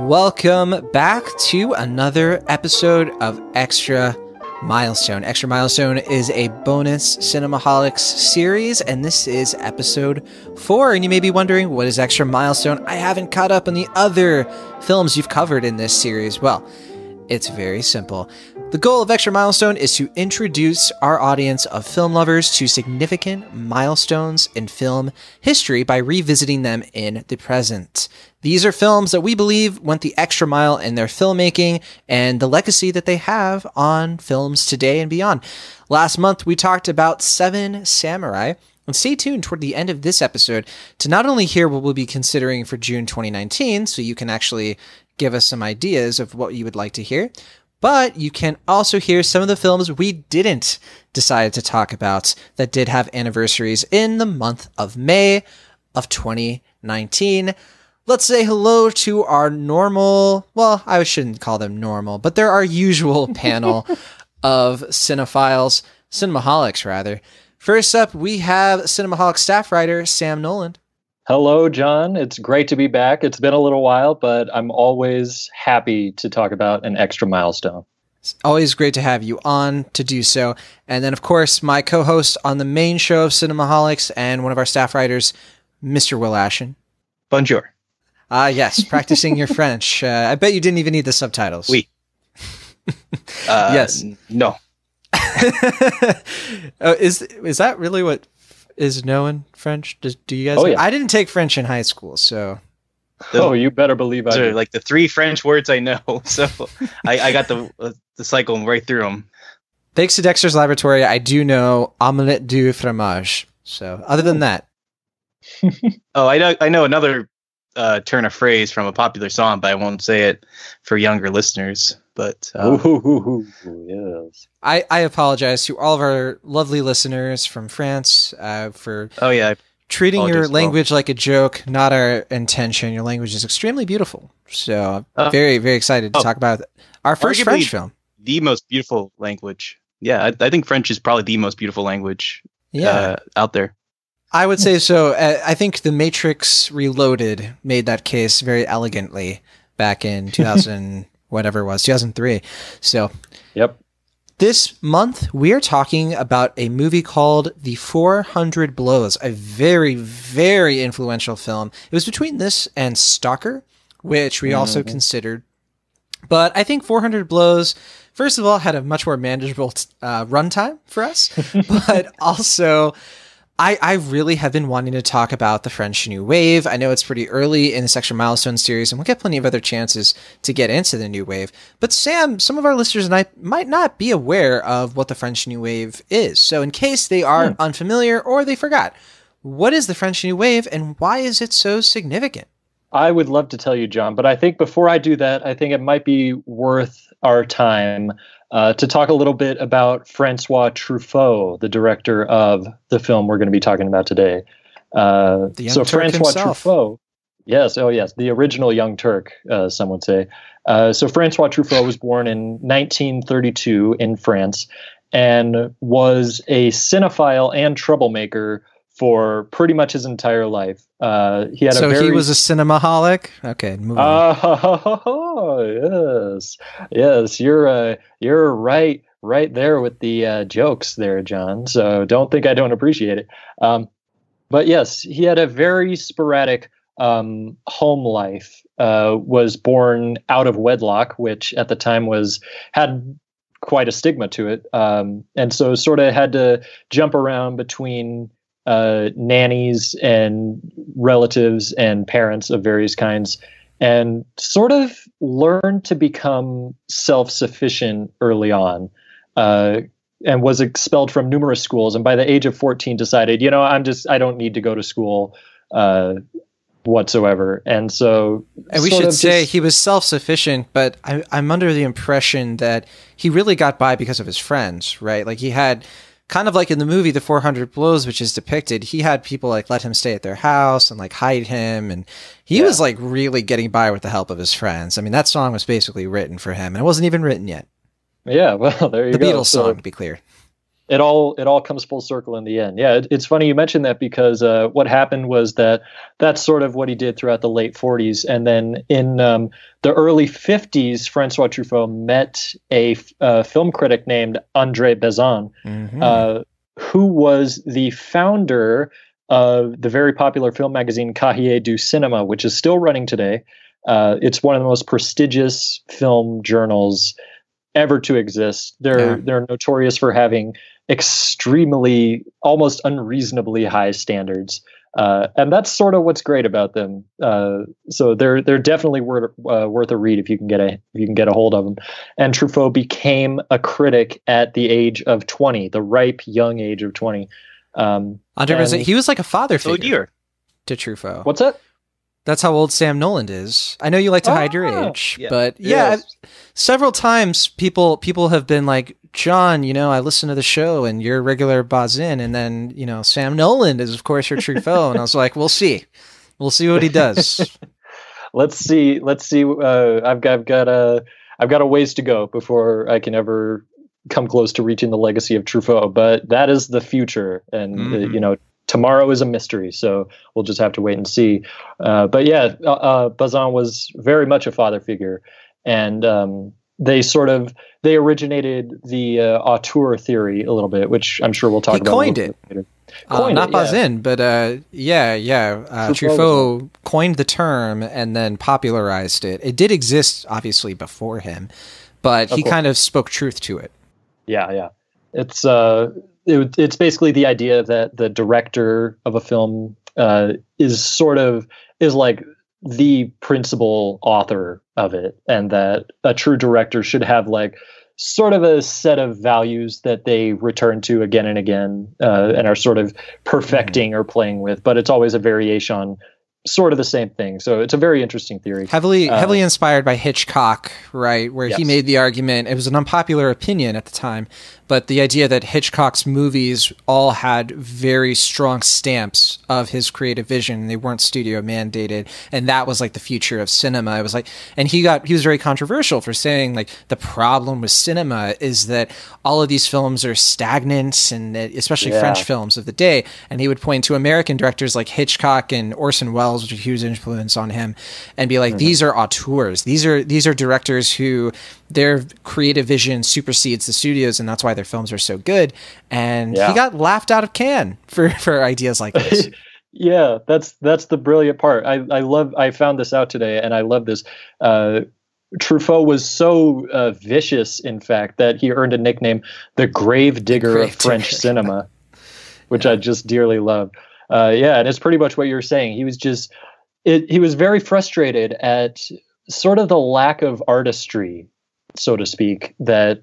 Welcome back to another episode of Extra Milestone. Extra Milestone is a bonus Cinemaholics series, and this is episode 4. And you may be wondering, what is Extra Milestone? I haven't caught up on the other films you've covered in this series. Well, it's very simple. The goal of Extra Milestone is to introduce our audience of film lovers to significant milestones in film history by revisiting them in the present. These are films that we believe went the extra mile in their filmmaking and the legacy that they have on films today and beyond. Last month, we talked about Seven Samurai. And stay tuned toward the end of this episode to not only hear what we'll be considering for June 2019, so you can actually give us some ideas of what you would like to hear, but you can also hear some of the films we didn't decide to talk about that did have anniversaries in the month of May of 2019. Let's say hello to our normal, well, I shouldn't call them normal, but they're our usual panel of cinephiles, cinemaholics rather. First up, we have Cinemaholics staff writer Sam Noland. Hello, John. It's great to be back. It's been a little while, but I'm always happy to talk about an extra milestone. It's always great to have you on to do so. And then, of course, my co-host on the main show of Cinemaholics and one of our staff writers, Mr. Will Ashen. Bonjour. Yes, practicing your French. I bet you didn't even need the subtitles. Oui. Yes. No. Is that really what is known French? Do you guys? Oh, yeah. I didn't take French in high school, so. You better believe I Those are do. like the 3 French words I know. So I got the cycle right through them. Thanks to Dexter's Laboratory, I do know omelette du fromage. So other than that. Oh, I know another turn of phrase from a popular song, but I won't say it for younger listeners. But Yes. I apologize to all of our lovely listeners from France for treating your apologize, language like a joke. Not our intention. Your language is extremely beautiful. So very, very excited to talk about our first arguably French film. The most beautiful language. Yeah, I think French is probably the most beautiful language out there. I would say so. I think The Matrix Reloaded made that case very elegantly back in 2000, whatever it was, 2003. So, Yep. this month we are talking about a movie called The 400 Blows, a very, very influential film. It was between this and Stalker, which we also considered. But I think 400 Blows, first of all, had a much more manageable runtime for us, but also I really have been wanting to talk about the French New Wave. I know it's pretty early in this Extra Milestone series, and we'll get plenty of other chances to get into the New Wave. But Sam, some of our listeners and I might not be aware of what the French New Wave is. So in case they are unfamiliar or they forgot, what is the French New Wave and why is it so significant? I would love to tell you, John, but I think before I do that, I think it might be worth our time to talk a little bit about François Truffaut, the director of the film we're going to be talking about today. The Young Turk François himself. Truffaut, yes, the original Young Turk, some would say. So François Truffaut was born in 1932 in France and was a cinephile and troublemaker for pretty much his entire life. He was a cinemaholic? Okay, moving on. Oh, yes, you're right there with the jokes there, John. So don't think I don't appreciate it. But yes, he had a very sporadic home life. Was born out of wedlock, which at the time had quite a stigma to it, and so sort of had to jump around between nannies and relatives and parents of various kinds, and sort of learned to become self-sufficient early on, and was expelled from numerous schools. And by the age of 14 decided, I don't need to go to school whatsoever. And so, and we should say he was self-sufficient, but I'm under the impression that he really got by because of his friends, right? Like he had, kind of like in the movie The 400 Blows, which is depicted, he had people like let him stay at their house and like hide him, and he was like really getting by with the help of his friends. I mean, that song was basically written for him, and it wasn't even written yet. Yeah, well, there you go. The Beatles song, to be clear. it all comes full circle in the end. Yeah, it's funny you mentioned that because what happened was that's sort of what he did throughout the late 40s, and then in the early 50s, François Truffaut met a film critic named André Bazin, who was the founder of the very popular film magazine Cahiers du Cinéma, which is still running today. It's one of the most prestigious film journals ever to exist. They're notorious for having extremely, almost unreasonably high standards, and that's sort of what's great about them. So they're definitely worth a read if you can get a hold of them. And Truffaut became a critic at the age of 20, the ripe young age of 20. He was like a father figure dear. to Truffaut. What's that? That's how old Sam Noland is. I know you like to hide your age, but Yes. several times people have been like, John, I listen to the show and you're a regular Bazin, and then Sam Noland is of course your Truffaut, and I was like, we'll see what he does. Let's see. I've got a ways to go before I can ever come close to reaching the legacy of Truffaut, but that is the future, and tomorrow is a mystery, so we'll just have to wait and see. But yeah, Bazin was very much a father figure, and they originated the auteur theory a little bit, which I'm sure we'll talk about. Coined it. Later. Not Bazin, but Truffaut coined the term and then popularized it. It did exist, obviously, before him, but he kind of spoke truth to it. Yeah. It's basically the idea that the director of a film is like the principal author of it, and that a true director should have like sort of a set of values that they return to again and again, and are sort of perfecting or playing with, but it's always a variation on sort of the same thing. So it's a very interesting theory. Heavily inspired by Hitchcock, right? Where he made the argument, it was an unpopular opinion at the time, but the idea that Hitchcock's movies all had very strong stamps of his creative vision. They weren't studio mandated. And that was like the future of cinema. It was like, and he was very controversial for saying like the problem with cinema is that all of these films are stagnant, and especially French films of the day. And he would point to American directors like Hitchcock and Orson Welles, which was a huge influence on him, and be like, these are auteurs. These are directors who their creative vision supersedes the studios, and that's why their films are so good. And he got laughed out of Cannes for ideas like this. Yeah, that's the brilliant part. I found this out today, and I love this. Truffaut was so vicious, in fact, that he earned a nickname, the grave digger of French cinema, which I just dearly love. And it's pretty much what you're saying. He was he was very frustrated at sort of the lack of artistry, so to speak, that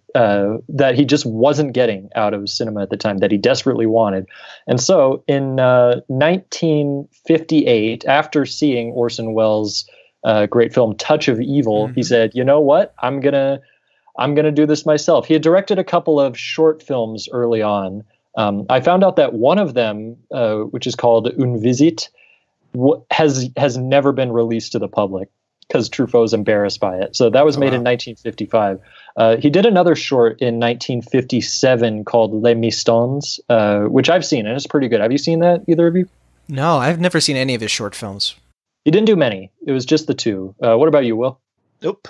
he just wasn't getting out of cinema at the time, that he desperately wanted. And so in 1958, after seeing Orson Welles' great film Touch of Evil, he said, you know what, I'm gonna do this myself. He had directed a couple of short films early on. I found out that one of them, which is called Une Visite, has never been released to the public because Truffaut was embarrassed by it. So that was made in 1955. He did another short in 1957 called Les Mistons, which I've seen, and it's pretty good. Have you seen that, either of you? No, I've never seen any of his short films. He didn't do many. It was just the two. What about you, Will? Nope.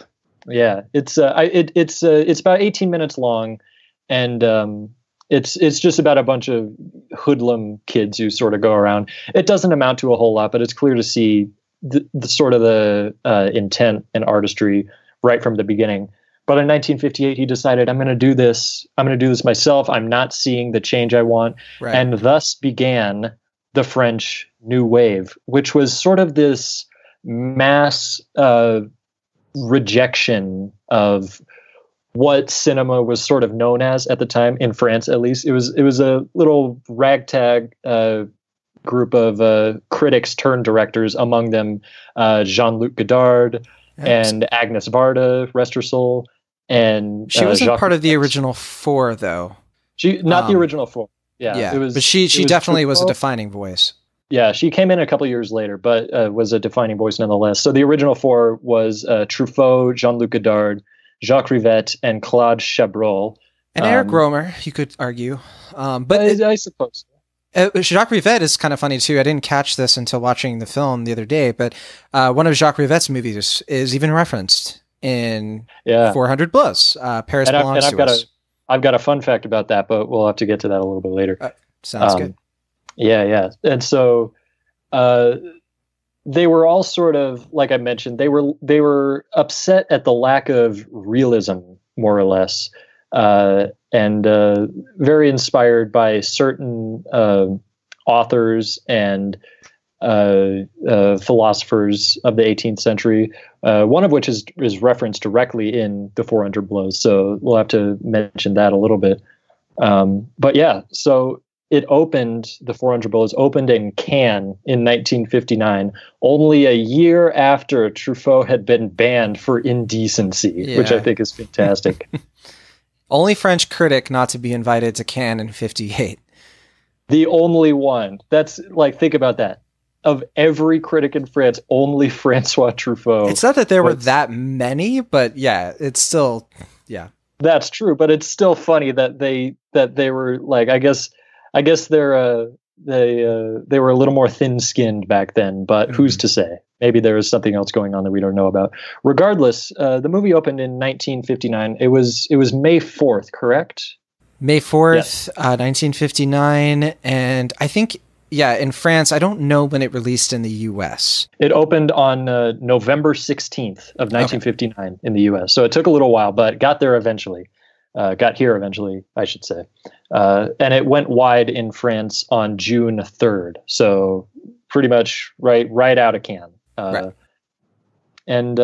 Yeah, it's about 18 minutes long, and it's just about a bunch of hoodlum kids who sort of go around. It doesn't amount to a whole lot, but it's clear to see the sort of the intent and artistry right from the beginning. But in 1958, he decided, I'm going to do this myself. I'm not seeing the change I want. Right. And thus began the French New Wave, which was sort of this mass rejection of what cinema was sort of known as at the time, in France at least. It was a little ragtag group of critics turned directors, among them Jean-Luc Godard and Agnes Varda, rest her soul. And she wasn't part of the original four, though. Not the original four. Yeah. But she definitely was a defining voice. Yeah, she came in a couple years later, but was a defining voice nonetheless. So the original four was Truffaut, Jean-Luc Godard, Jacques Rivette, and Claude Chabrol. And Eric Romer, you could argue. But I suppose. Jacques Rivette is kind of funny too. I didn't catch this until watching the film the other day, but one of Jacques Rivette's movies is even referenced in 400 Blows. Paris Belongs to Us. I've got a fun fact about that, but we'll have to get to that a little bit later. Sounds good. Yeah. And so they were all sort of, like I mentioned, they were upset at the lack of realism, more or less. And very inspired by certain authors and philosophers of the 18th century, one of which is referenced directly in the 400 Blows. So we'll have to mention that a little bit. But yeah, so the 400 Blows opened in Cannes in 1959, only a year after Truffaut had been banned for indecency, which I think is fantastic. Only French critic not to be invited to Cannes in 58. The only one. That's like, think about that. Of every critic in France, only François Truffaut. It's not that there were that many, but yeah, it's still, yeah. That's true, but it's still funny that they were like, I guess they were a little more thin-skinned back then, but who's to say? Maybe there was something else going on that we don't know about. Regardless, the movie opened in 1959. It was May 4th, correct? May 4th, 1959. And I think, in France, I don't know when it released in the U.S. It opened on November 16th of 1959 in the U.S. So it took a little while, but got there eventually. Got here eventually, I should say. And it went wide in France on June 3rd. So pretty much right out of Cannes. Right. And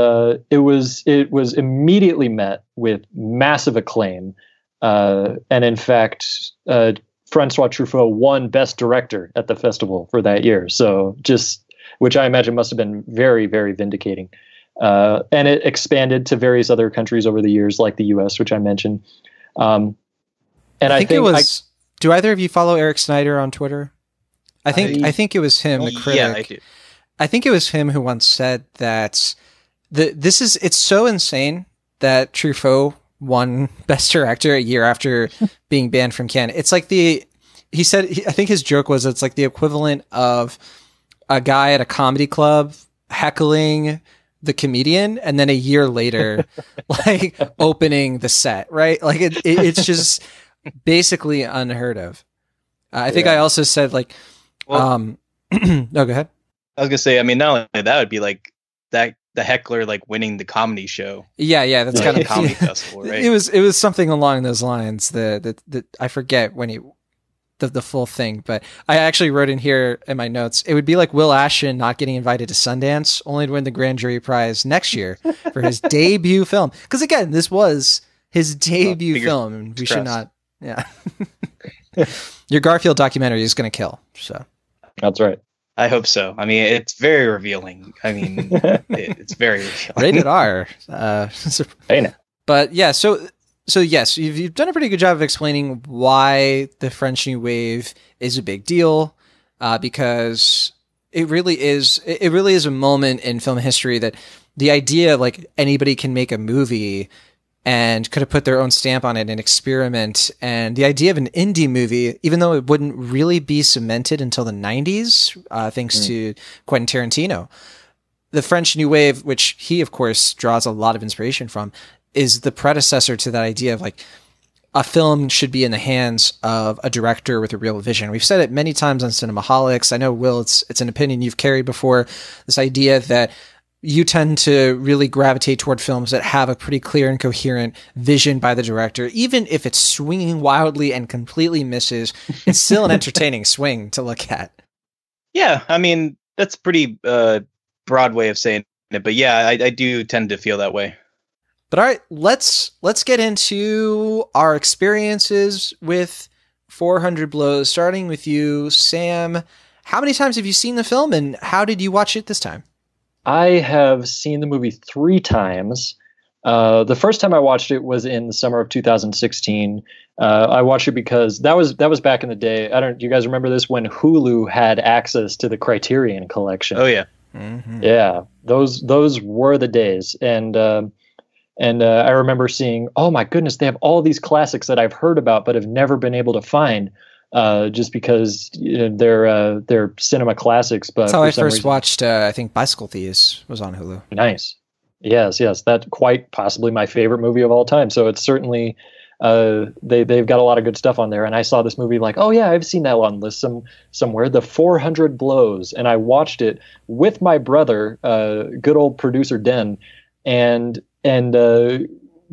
it was immediately met with massive acclaim. And in fact, François Truffaut won Best Director at the festival for that year. So which I imagine must have been very, very vindicating. And it expanded to various other countries over the years, like the U.S., which I mentioned. And I think it was. Do either of you follow Eric Snyder on Twitter? I think it was him, the critic. Yeah, I do. I think it was him who once said that it's so insane that Truffaut won Best Director a year after being banned from Cannes. It's like I think his joke was it's like the equivalent of a guy at a comedy club heckling the comedian and then a year later like opening the set, right? Like it's just basically unheard of. I think I also said like no, go ahead. I was gonna say, I mean, not only that would be like that the heckler like winning the comedy show. Yeah, that's kind of comedy festival, right? It was something along those lines. The I forget when the full thing, but I actually wrote in here in my notes. It would be like Will Ashton not getting invited to Sundance, only to win the Grand Jury Prize next year for his debut film. Because again, this was his debut film, and we should not. Yeah, your Garfield documentary is going to kill. So that's right. I hope so. I mean, it's very revealing. I mean, it's very revealing. Rated R. But yeah, so yes, you've done a pretty good job of explaining why the French New Wave is a big deal, because it really is a moment in film history that the idea of like anybody can make a movie and could have put their own stamp on it and experiment. And the idea of an indie movie, even though it wouldn't really be cemented until the 90s, thanks to Quentin Tarantino, the French New Wave, which he, of course, draws a lot of inspiration from, is the predecessor to that idea of like a film should be in the hands of a director with a real vision. We've said it many times on Cinemaholics. I know, Will, it's an opinion you've carried before, this idea that you tend to really gravitate toward films that have a pretty clear and coherent vision by the director. Even if it's swinging wildly and completely misses, it's still an entertaining swing to look at. Yeah, I mean, that's a pretty broad way of saying it. But yeah, I do tend to feel that way. But all right, let's get into our experiences with 400 Blows, starting with you, Sam. How many times have you seen the film, and how did you watch it this time? I have seen the movie 3 times. The first time I watched it was in the summer of 2016. I watched it because that was back in the day. Do you guys remember this, when Hulu had access to the Criterion collection? Oh yeah. Yeah, those were the days. And And I remember seeing, oh my goodness, they have all these classics that I've heard about but have never been able to find, just because they're cinema classics. But That's how for I some first reason, watched, I think Bicycle Thieves was on Hulu. nice. Yes, yes, that's quite possibly my favorite movie of all time. So it's certainly they've got a lot of good stuff on there. And I saw this movie like, oh yeah, I've seen that on list somewhere, The 400 Blows, and I watched it with my brother, good old producer Den, and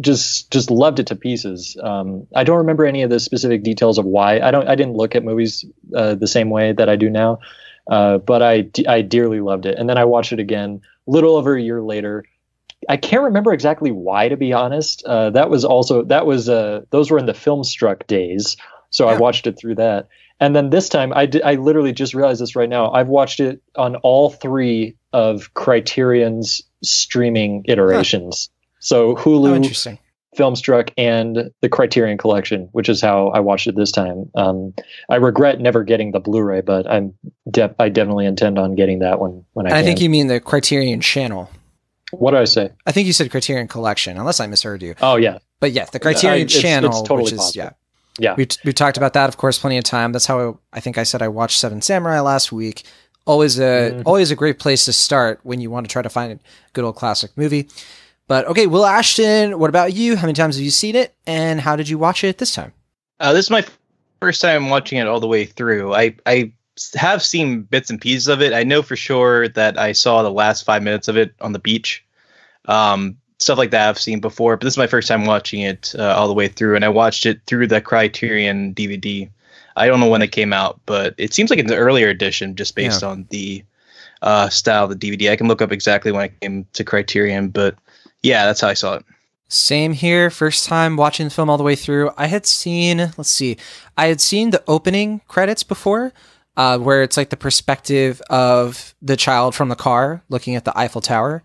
just loved it to pieces. I don't remember any of the specific details of why. I didn't look at movies the same way that I do now, but I dearly loved it. And then I watched it again a little over a year later. I can't remember exactly why, to be honest. Those were in the Filmstruck days, so I watched it through that. And then this time, I literally just realized this right now. I've watched it on all 3 of Criterion's streaming iterations. So Hulu, Interesting. Filmstruck, and the Criterion Collection, which is how I watched it this time. I regret never getting the Blu-ray, but I definitely intend on getting that when I can. I think you mean the Criterion Channel. What did I say? I think you said Criterion Collection, unless I misheard you. Oh yeah, but yeah, the Criterion Channel, it's totally which is possible. yeah. We talked about that, of course, plenty of time. That's how I think I said I watched Seven Samurai last week. Always a great place to start when you want to try to find a good old classic movie. But okay, Will Ashton, what about you? How many times have you seen it, and how did you watch it this time? This is my first time watching it all the way through. I have seen bits and pieces of it. I know for sure that I saw the last 5 minutes of it on the beach. Stuff like that I've seen before, but this is my first time watching it all the way through, and I watched it through the Criterion DVD. I don't know when it came out, but it seems like it's an earlier edition just based on the style of the DVD. I can look up exactly when it came to Criterion, but yeah, that's how I saw it. Same here. First time watching the film all the way through. I had seen the opening credits before, where it's like the perspective of the child from the car looking at the Eiffel Tower.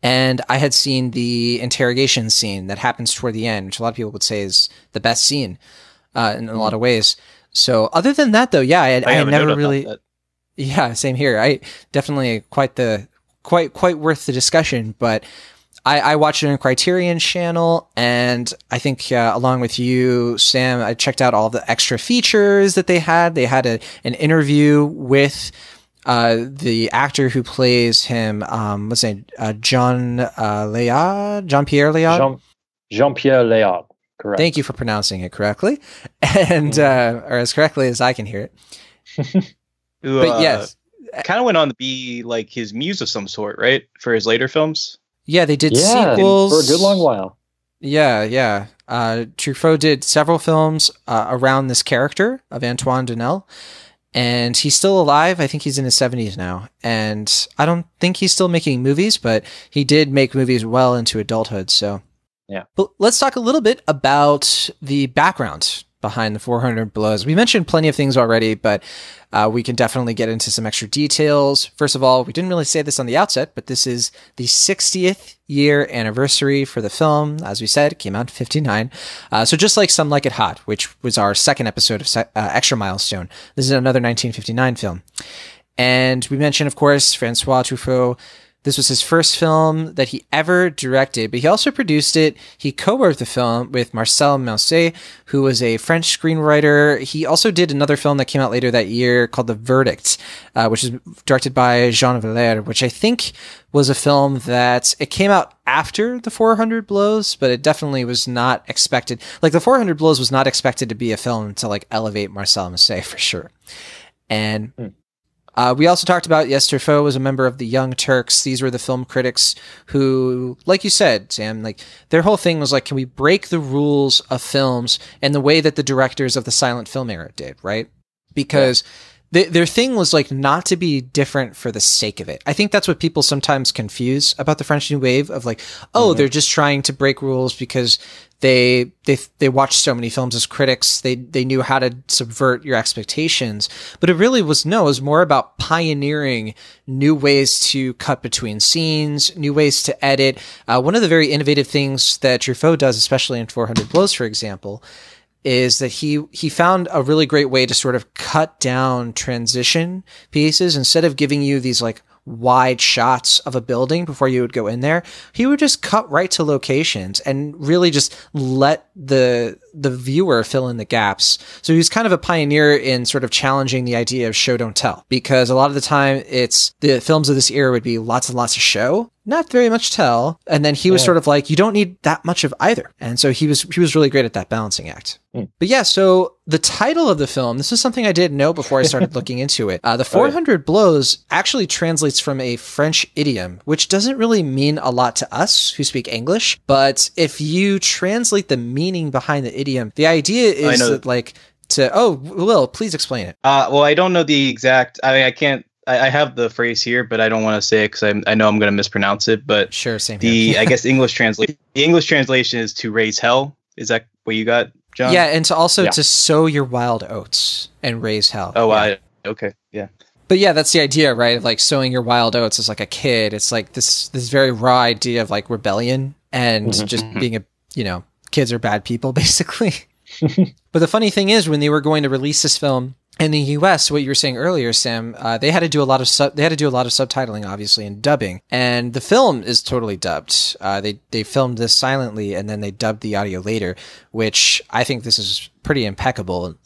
And I had seen the interrogation scene that happens toward the end, which a lot of people would say is the best scene in a lot of ways. So other than that, though, yeah, I had never really. Yeah, same here. I definitely quite worth the discussion, but I watched it on Criterion Channel, and I think along with you, Sam, I checked out all the extra features that they had. They had an interview with the actor who plays him. What's his name? Jean-Pierre Léaud. Jean-Pierre Léaud. Correct. Thank you for pronouncing it correctly, and or as correctly as I can hear it. But yes, kind of went on to be like his muse of some sort, right? For his later films. Yeah, they did sequels for a good long while. Yeah. Truffaut did several films around this character of Antoine Dunel, and he's still alive. I think he's in his 70s now, and I don't think he's still making movies, but he did make movies well into adulthood. So, yeah. But let's talk a little bit about the background behind the 400 Blows. We mentioned plenty of things already, but we can definitely get into some extra details. First of all, we didn't really say this on the outset, but this is the 60th year anniversary for the film. As we said, it came out in 59. So just like Some Like It Hot, which was our second episode of Extra Milestone, this is another 1959 film. And we mentioned, of course, François Truffaut. This was his first film that he ever directed, but he also produced it. He co-wrote the film with Marcel Maussade, who was a French screenwriter. He also did another film that came out later that year called The Verdict, which is directed by Jean Valère, which I think was a film that it came out after The 400 Blows, but it definitely was not expected. Like The 400 Blows was not expected to be a film to like elevate Marcel Maussade for sure. And we also talked about, yes, Truffaut was a member of the Young Turks. These were the film critics who, like you said, Sam, like their whole thing was like, can we break the rules of films in the way that the directors of the silent film era did, right? Because their thing was like not to be different for the sake of it. I think that's what people sometimes confuse about the French New Wave of like, oh, they're just trying to break rules because they watched so many films as critics. They knew how to subvert your expectations, but it really was more about pioneering new ways to cut between scenes, new ways to edit. One of the very innovative things that Truffaut does, especially in 400 Blows, for example, is that he found a really great way to sort of cut down transition pieces instead of giving you these like wide shots of a building before you would go in there. He would just cut right to locations and really just let the viewer fill in the gaps. So he was kind of a pioneer in sort of challenging the idea of show don't tell, because a lot of the time it's the films of this era would be lots and lots of show, not very much tell. And then he was sort of like, you don't need that much of either. And so he was really great at that balancing act. But yeah, so the title of the film, this is something I didn't know before I started looking into it. The 400 Blows actually translates from a French idiom, which doesn't really mean a lot to us who speak English. But if you translate the meaning behind the idiom, the idea is that like Will, please explain it. Well, I don't know the exact, I can't, I have the phrase here, but I don't want to say it because I know I'm going to mispronounce it. But sure, same here. I guess the English translation is to raise hell. Is that what you got, John? Yeah, and to sow your wild oats and raise hell. Oh, yeah. Okay, yeah. But yeah, that's the idea, right? Of like sowing your wild oats as like a kid. It's like this very raw idea of like rebellion and just being kids are bad people, basically. But the funny thing is, when they were going to release this film in the U.S., what you were saying earlier, Sam, they had to do a lot of subtitling, obviously, and dubbing. And the film is totally dubbed. They filmed this silently, and then they dubbed the audio later, which I think this is pretty impeccable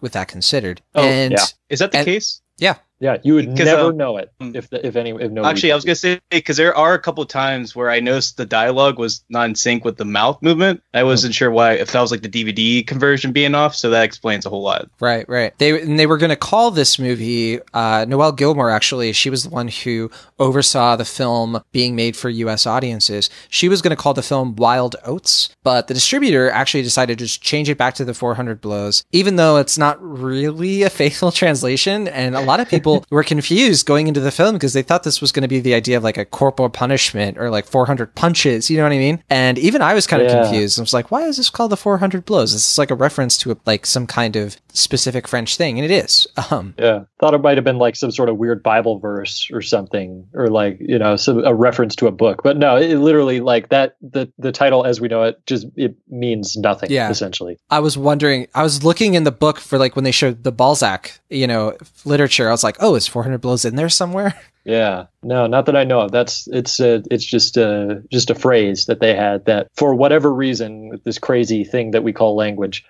with that considered. Oh, and yeah. Is that the case? Yeah. Yeah, you would never know it if nobody. Actually, I was gonna say, because there are a couple of times where I noticed the dialogue was not in sync with the mouth movement. I wasn't sure why, if that was like the DVD conversion being off. So that explains a whole lot. Right. They were going to call this movie Noelle Gilmore. Actually, she was the one who oversaw the film being made for U.S. audiences. She was going to call the film Wild Oats, but the distributor actually decided to just change it back to the 400 Blows, even though it's not really a faithful translation, and a lot of people were confused going into the film because they thought this was going to be the idea of like a corporal punishment or like 400 punches, you know what I mean? And even I was kind of confused. I was like, why is this called the 400 Blows? This is like a reference to like some kind of specific French thing, and it is. Yeah, thought it might have been like some sort of weird Bible verse or something, or like a reference to a book. But no, it literally like that. The title, as we know it, it means nothing. Yeah. Essentially. I was looking in the book for like when they showed the Balzac, literature. I was like, oh, is 400 Blows in there somewhere? Yeah, no, not that I know of. It's just a phrase that they had that for whatever reason, this crazy thing that we call language.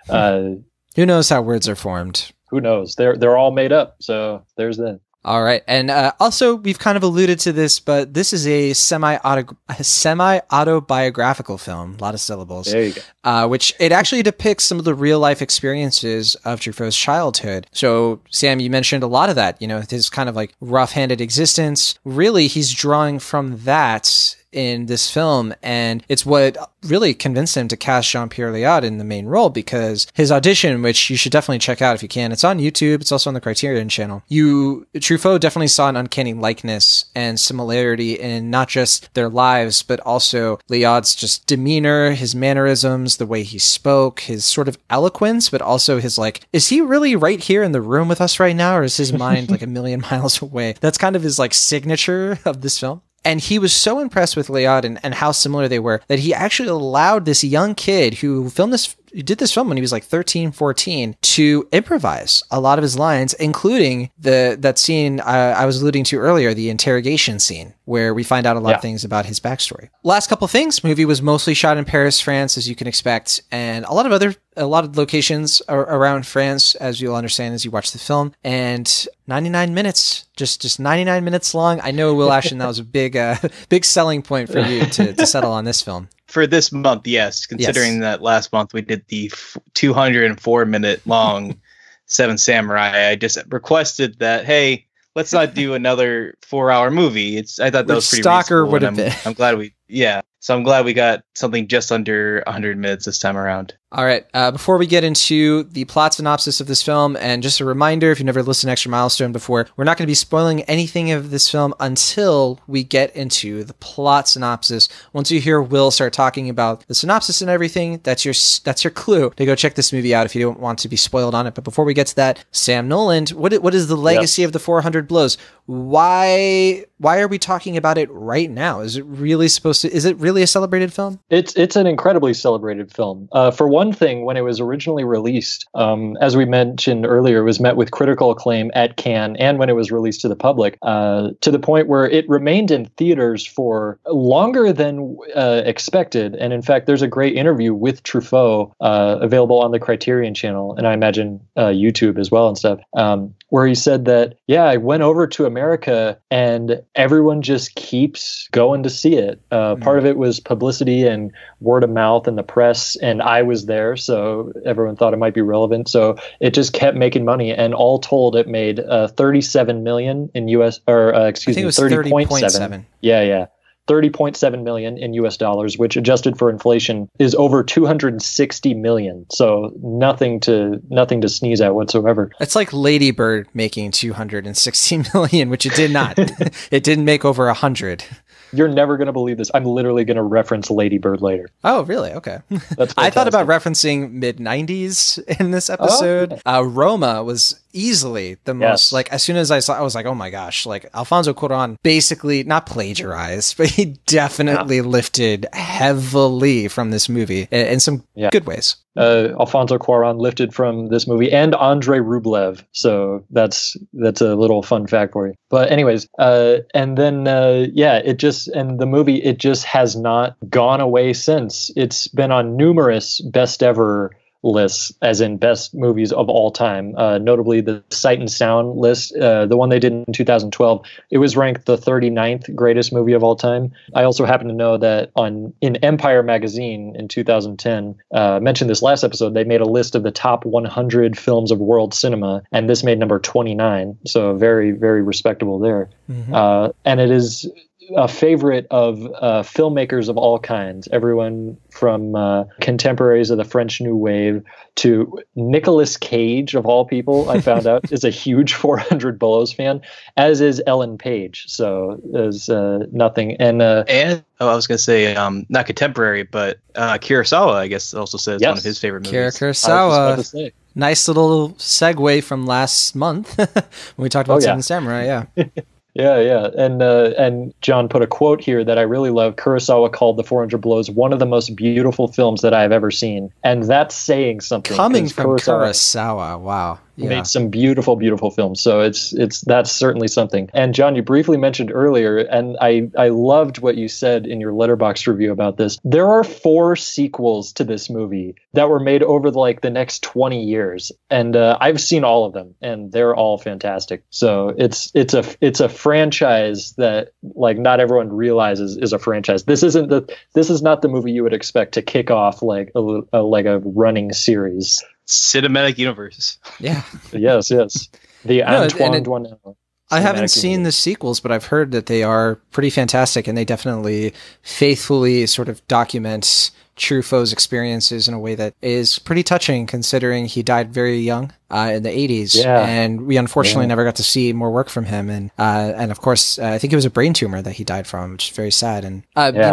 Who knows how words are formed? Who knows? They're all made up. So there's that. All right. And also, we've kind of alluded to this, but this is a semi-autobiographical film, a lot of syllables. There you go. Which it actually depicts some of the real-life experiences of Truffaut's childhood. So, Sam, you mentioned a lot of that, his kind of like rough-handed existence. Really, he's drawing from that in this film, and it's what really convinced him to cast Jean-Pierre Léaud in the main role, because his audition, which you should definitely check out if you can, it's on YouTube, it's also on the Criterion channel. Truffaut definitely saw an uncanny likeness and similarity in not just their lives, but also Léaud's just demeanor, his mannerisms, the way he spoke, his sort of eloquence, but also his like, is he really right here in the room with us right now, or is his mind like a million miles away? That's kind of his like signature of this film. And he was so impressed with Léaud and how similar they were that he actually allowed this young kid who did this film when he was like 13, 14 to improvise a lot of his lines, including that scene I was alluding to earlier, the interrogation scene, where we find out a lot of things about his backstory. Last couple things, movie was mostly shot in Paris, France, as you can expect, and a lot of locations around France, as you'll understand as you watch the film, and 99 minutes, just 99 minutes long. I know, Will Ashton, that was a big selling point for you to settle on this film. For this month, yes, considering that last month we did the 204-minute long Seven Samurai, I just requested that, hey, let's not do another 4-hour movie. I thought that was pretty Stalker reasonable. Would have been. I'm glad So I'm glad we got something just under 100 minutes this time around. All right. Before we get into the plot synopsis of this film, and just a reminder, if you've never listened to Extra Milestone before, we're not going to be spoiling anything of this film until we get into the plot synopsis. Once you hear Will start talking about the synopsis and everything, that's your clue to go check this movie out if you don't want to be spoiled on it. But before we get to that, Sam Noland, what is the legacy of the 400 Blows? Why are we talking about it right now? Is it really a celebrated film? It's an incredibly celebrated film. For one, one thing, when it was originally released, as we mentioned earlier, it was met with critical acclaim at Cannes and when it was released to the public, to the point where it remained in theaters for longer than expected. And in fact, there's a great interview with Truffaut available on the Criterion channel, and I imagine YouTube as well and stuff, where he said that, yeah, I went over to America and everyone just keeps going to see it. Part of it was publicity and word of mouth and the press, and I was there, so everyone thought it might be relevant. So it just kept making money, and all told, it made 37 million in US, or excuse me, 30.7. Yeah. 30.7 million in US dollars, which adjusted for inflation is over 260 million. So nothing to sneeze at whatsoever. It's like Lady Bird making 260 million, which it did not. It didn't make over 100. You're never going to believe this. I'm literally going to reference Lady Bird later. Oh, really? Okay. That's I thought about referencing mid-90s in this episode. Oh, okay. Roma was easily the most, like, as soon as I saw, I was like, oh my gosh, like Alfonso Cuarón basically not plagiarized, but he definitely lifted heavily from this movie in some good ways. Alfonso Cuarón lifted from this movie, and Andrei Rublev. So that's a little fun fact for you. But anyways, and then the movie, it just has not gone away since. It's been on numerous best ever lists, as in best movies of all time, notably the Sight and Sound list, the one they did in 2012. It was ranked the 39th greatest movie of all time. I also happen to know that in Empire magazine in 2010, mentioned this last episode, they made a list of the top 100 films of world cinema, and this made number 29, so very, very respectable there. And it is a favorite of filmmakers of all kinds, everyone from contemporaries of the French New Wave to Nicolas Cage, of all people, I found out, is a huge 400 Belows fan, as is Ellen Page. So there's nothing. And I was going to say, not contemporary, but Kurosawa, I guess, also says one of his favorite movies. Kurosawa. Nice little segue from last month when we talked about Seven Samurai, yeah. Yeah. And John put a quote here that I really love. Kurosawa called The 400 Blows one of the most beautiful films that I've ever seen. And that's saying something. Coming from Kurosawa, wow. Made some beautiful, beautiful films. So that's certainly something. And John, you briefly mentioned earlier, and I loved what you said in your Letterboxd review about this. There are 4 sequels to this movie that were made over the next 20 years, and I've seen all of them, and they're all fantastic. So it's a franchise that not everyone realizes is a franchise. This is not the movie you would expect to kick off like a running series. Cinematic universe. Yeah. Yes. The Antoine Doinel. I haven't seen the sequels, but I've heard that they are pretty fantastic, and they definitely faithfully sort of document Truffaut's experiences in a way that is pretty touching, considering he died very young in the 80s, and we unfortunately never got to see more work from him. And of course, I think it was a brain tumor that he died from, which is very sad. And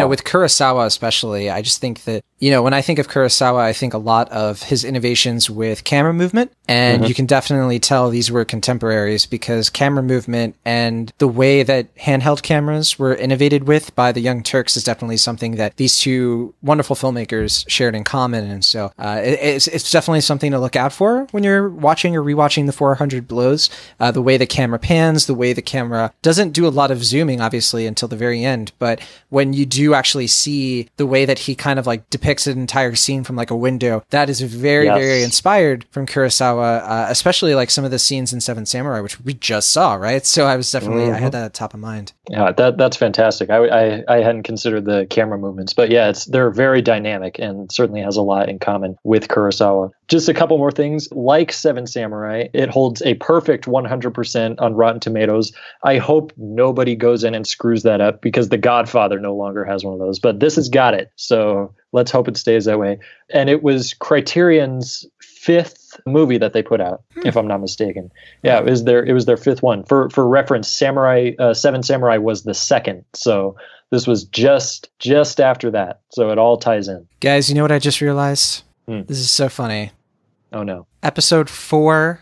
with Kurosawa especially, I just think that when I think of Kurosawa, I think a lot of his innovations with camera movement, and you can definitely tell these were contemporaries, because camera movement and the way that handheld cameras were innovated with by the Young Turks is definitely something that these two wonderful filmmakers shared in common. And so it's definitely something to look out for when you're watching or rewatching the 400 Blows. The way the camera pans, the way the camera doesn't do a lot of zooming, obviously, until the very end. But when you do actually see the way that he kind of depicts an entire scene from a window, that is very, very inspired from Kurosawa, especially some of the scenes in Seven Samurai, which we just saw, right? So I was definitely, I had that at top of mind. Yeah, that's fantastic. I hadn't considered the camera movements, but they're very dynamic and certainly has a lot in common with Kurosawa. Just a couple more things. Like Seven Samurai, it holds a perfect 100% on Rotten Tomatoes. I hope nobody goes in and screws that up, because The Godfather no longer has one of those, but this has got it. So let's hope it stays that way. And it was Criterion's 5th movie that they put out, if I'm not mistaken. Yeah, it was their 5th one. For reference, Seven Samurai was the 2nd. So this was just after that. So it all ties in. Guys, you know what I just realized? This is so funny. Oh no. Episode 4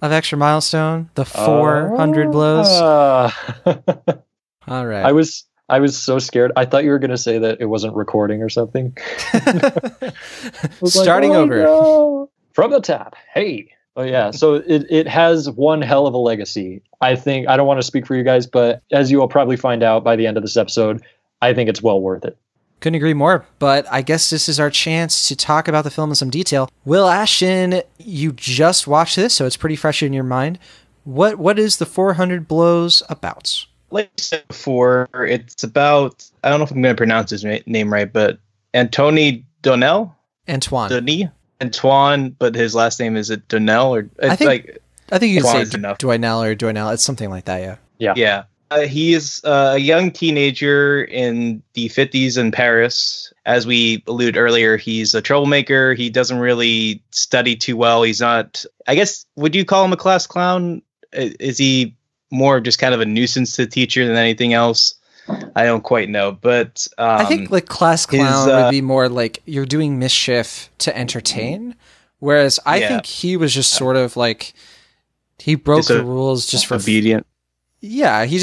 of Extra Milestone, the 400 Blows. All right. I was I was so scared. I thought you were going to say that it wasn't recording or something. Starting over. No. From the top. Hey. Oh, yeah. So it has one hell of a legacy. I think, I don't want to speak for you guys, but as you will probably find out by the end of this episode, I think it's well worth it. Couldn't agree more, but I guess this is our chance to talk about the film in some detail. Will Ashton, you just watched this, so it's pretty fresh in your mind. What is the 400 Blows about? Like I said before, it's about, I don't know if I'm going to pronounce his name right, but Antony Donnell? Antoine, but his last name is it Donnell? Or I think you can say enough. Doinell. It's something like that, yeah. Yeah. He is a young teenager in the 50s in Paris. As we alluded earlier, he's a troublemaker. He doesn't really study too well. He's not, I guess, would you call him a class clown? Is he more just kind of a nuisance to the teacher than anything else? I don't quite know, but I think like class clown would be more like you're doing mischief to entertain, whereas I think he was just sort of like he broke the rules just for obedient. Yeah, he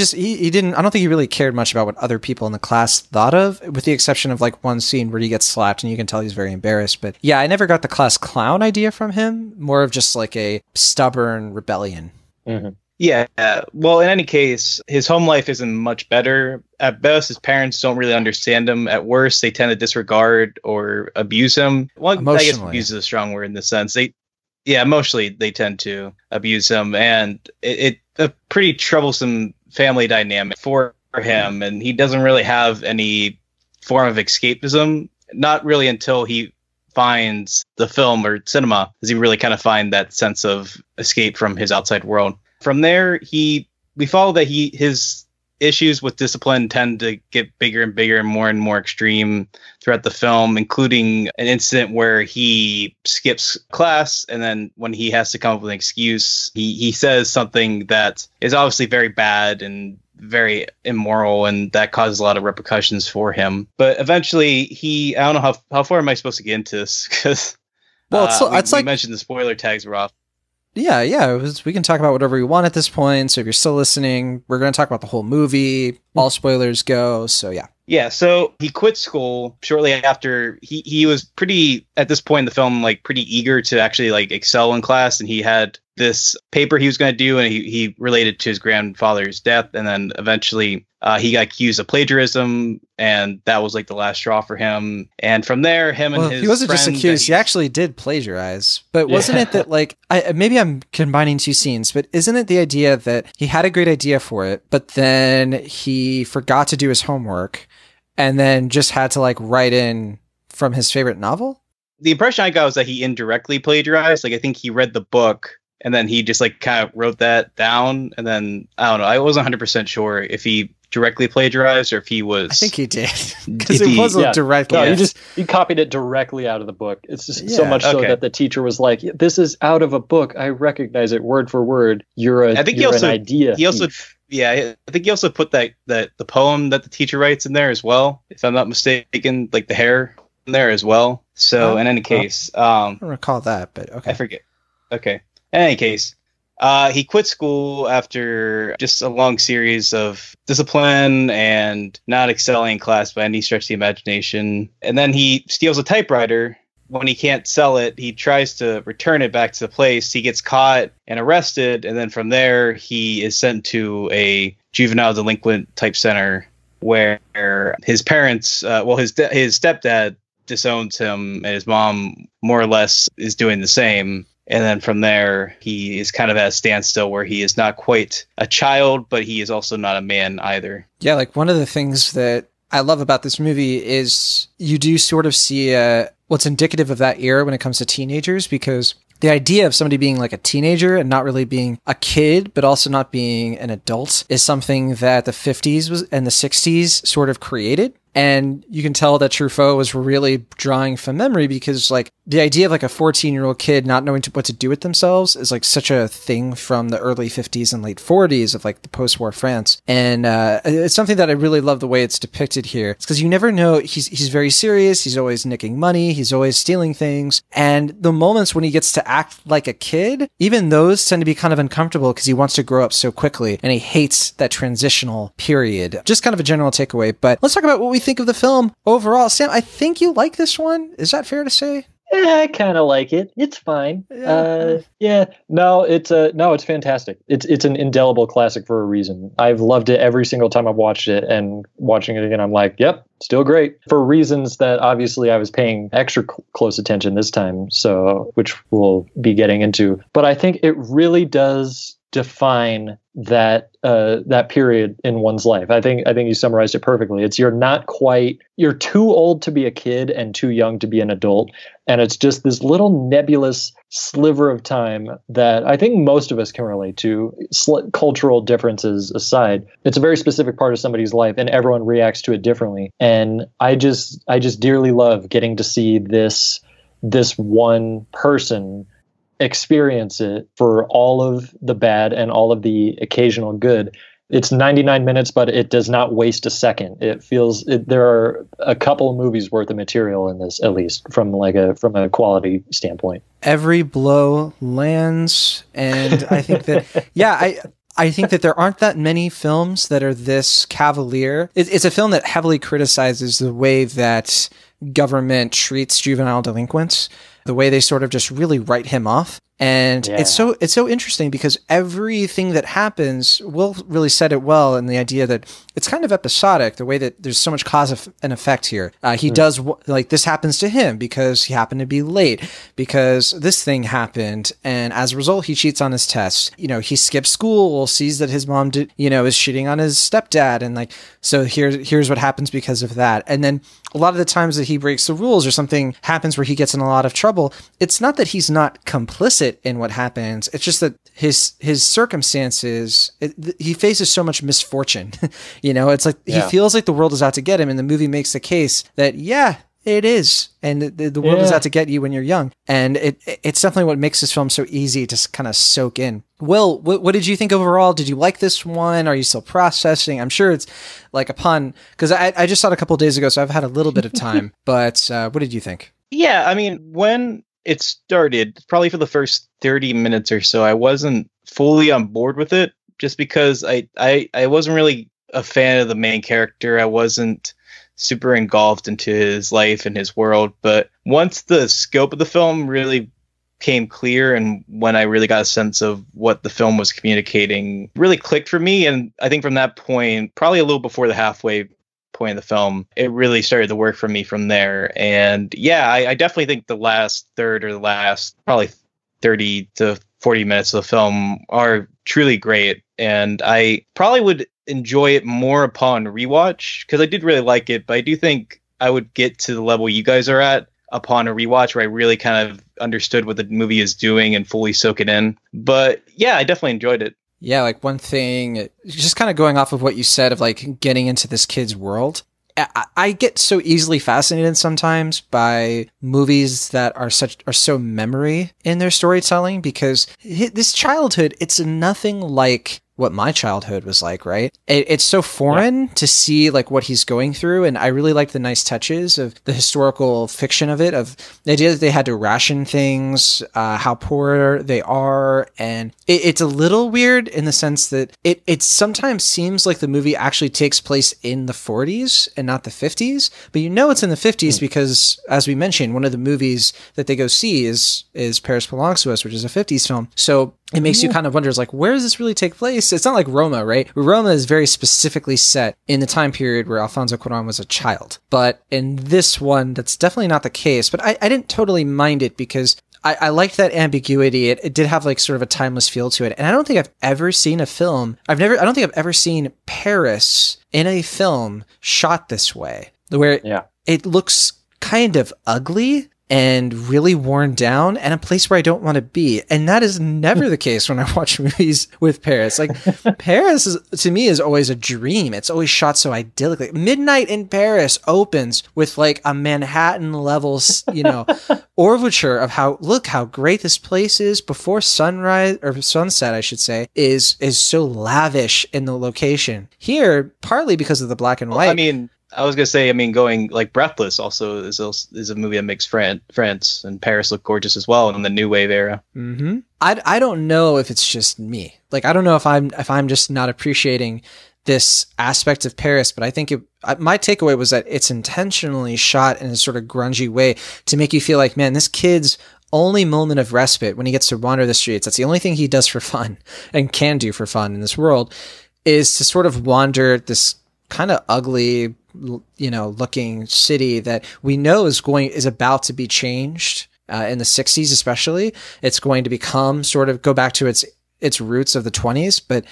didn't. I don't think he really cared much about what other people in the class thought of, with the exception of like one scene where he gets slapped and you can tell he's very embarrassed. But yeah, I never got the class clown idea from him. More of just like a stubborn rebellion. Mm-hmm. Yeah, well, in any case, his home life isn't much better. At best, his parents don't really understand him. At worst, they tend to disregard or abuse him. Well, I guess abuse is a strong word in the sense. Emotionally, they tend to abuse him. And it's a pretty troublesome family dynamic for him. And he doesn't really have any form of escapism. Not really until he finds the film or cinema does he really kind of find that sense of escape from his outside world. From there, we follow that his issues with discipline tend to get bigger and bigger and more extreme throughout the film, including an incident where he skips class, and then when he has to come up with an excuse, he says something that is obviously very bad and very immoral, and that causes a lot of repercussions for him. But eventually, I don't know how far am I supposed to get into this, because we mentioned the spoiler tags were off. Yeah. We can talk about whatever we want at this point. So if you're still listening, we're going to talk about the whole movie. All spoilers go. So yeah. Yeah. So he quit school shortly after. He was pretty, at this point in the film, like pretty eager to actually like excel in class. And he had this paper he was going to do, and he related to his grandfather's death. And then eventually he got accused of plagiarism, and that was like the last straw for him. And from there, he wasn't just accused, he actually did plagiarize. But wasn't it that like, maybe I'm combining two scenes, but isn't it the idea that he had a great idea for it, but then he forgot to do his homework and then just had to like write in from his favorite novel? The impression I got was that he indirectly plagiarized. Like, I think he read the book and then he just like kind of wrote that down. And then I don't know. I wasn't 100% sure if he directly plagiarized or if he was. I think he did, because it wasn't directly. No, he copied it directly out of the book. It's just so much so that the teacher was like, "This is out of a book. I recognize it word for word. You're an idea." He also, I think he also put that the poem that the teacher writes in there as well, if I'm not mistaken, like the hair in there as well. So in any case, I don't recall that, but okay, I forget. Okay, in any case. He quit school after just a long series of discipline and not excelling in class by any stretch of the imagination. And then he steals a typewriter. When he can't sell it, he tries to return it back to the place. He gets caught and arrested. And then from there, he is sent to a juvenile delinquent type center where his parents, his stepdad disowns him, and his mom more or less is doing the same. And then from there, he is kind of at a standstill where he is not quite a child, but he is also not a man either. Yeah, like one of the things that I love about this movie is you do sort of see what's indicative of that era when it comes to teenagers, because the idea of somebody being like a teenager and not really being a kid, but also not being an adult, is something that the 50s and the 60s sort of created. And you can tell that Truffaut was really drawing from memory because like the idea of like a 14-year-old kid not knowing what to do with themselves is like such a thing from the early 50s and late 40s of like the post-war France. And it's something that I really love the way it's depicted here. It's because you never know. He's very serious. He's always nicking money. He's always stealing things. And the moments when he gets to act like a kid, even those tend to be kind of uncomfortable because he wants to grow up so quickly and he hates that transitional period. Just kind of a general takeaway. But let's talk about what we think of the film overall. Sam, I think you like this one. Is that fair to say? Yeah, I kind of like it. It's fine. No, it's fantastic. It's an indelible classic for a reason. I've loved it every single time I've watched it, and watching it again, I'm like, yep, still great. For reasons that obviously I was paying extra close attention this time, so which we'll be getting into. But I think it really does define that period in one's life. I think you summarized it perfectly. It's you're too old to be a kid and too young to be an adult, and it's just this little nebulous sliver of time that I think most of us can relate to, cultural differences aside. It's a very specific part of somebody's life, and everyone reacts to it differently. And I just dearly love getting to see this one person experience it for all of the bad and all of the occasional good. It's 99 minutes, but it does not waste a second. There are a couple of movies worth of material in this, at least from a quality standpoint. Every blow lands, and I think that I think that there aren't that many films that are this cavalier. It's a film that heavily criticizes the way that government treats juvenile delinquents, the way they sort of just really write him off. And it's so interesting because everything that happens, Will really said it well, in the idea that it's kind of episodic, the way that there's so much cause and effect here. He does, like, this happens to him because he happened to be late, because this thing happened, and as a result, he cheats on his tests. You know, he skips school, sees that his mom is shitting on his stepdad, and like, so here's what happens because of that. And then a lot of the times that he breaks the rules or something happens where he gets in a lot of trouble, it's not that he's not complicit in what happens. It's just that his circumstances, he faces so much misfortune. It's like he feels like the world is out to get him, and the movie makes the case that, it is. And the world is out to get you when you're young. And it's definitely what makes this film so easy to kind of soak in. Will, what did you think overall? Did you like this one? Are you still processing? I'm sure it's like because I just saw it a couple of days ago, so I've had a little bit of time. But what did you think? Yeah, I mean, when it started, probably for the first 30 minutes or so, I wasn't fully on board with it, just because I wasn't really a fan of the main character. I wasn't super engulfed into his life and his world. But once the scope of the film really became clear, and when I really got a sense of what the film was communicating, really clicked for me. And I think from that point, probably a little before the halfway point of the film, it really started to work for me from there. And I definitely think the last third, or the last probably 30 to 40 minutes of the film are truly great. And I probably would enjoy it more upon rewatch, because I did really like it, but I do think I would get to the level you guys are at upon a rewatch, where I really kind of understood what the movie is doing and fully soak it in. But I definitely enjoyed it. Yeah, like one thing, just kind of going off of what you said of like getting into this kid's world. I get so easily fascinated sometimes by movies that are so memory in their storytelling, because this childhood, it's nothing like what my childhood was like, right? It's so foreign to see like what he's going through. And I really like the nice touches of the historical fiction of it, of the idea that they had to ration things, how poor they are. And it's a little weird in the sense that it sometimes seems like the movie actually takes place in the 40s and not the 50s, but it's in the 50s because, as we mentioned, one of the movies that they go see is Paris Belongs to Us, which is a 50s film. So it makes you kind of wonder, like, where does this really take place? It's not like Roma, right? Roma is very specifically set in the time period where Alfonso Cuarón was a child. But in this one, that's definitely not the case. But I didn't totally mind it, because I liked that ambiguity. It did have like sort of a timeless feel to it. And I don't think I've ever seen a film. I don't think I've ever seen Paris in a film shot this way, where it looks kind of ugly and really worn down and a place where I don't want to be. And that is never the case when I watch movies with Paris. Like Paris to me is always a dream. It's always shot so idyllically. Midnight in Paris opens with like a Manhattan level, overture of how great this place is before sunrise or sunset, I should say, is so lavish in the location. Here, partly because of the black and white. I was gonna say, going like Breathless also is a movie that makes France and Paris look gorgeous as well in the New Wave era. Mm-hmm. I don't know if it's just me. Like I don't know if I'm just not appreciating this aspect of Paris, but I think my takeaway was that it's intentionally shot in a sort of grungy way to make you feel like, man, this kid's only moment of respite when he gets to wander the streets, that's the only thing he does for fun and can do for fun in this world, is to sort of wander this kind of ugly, looking city that we know is about to be changed in the 60s, especially. It's going to go back to its roots of the 20s, but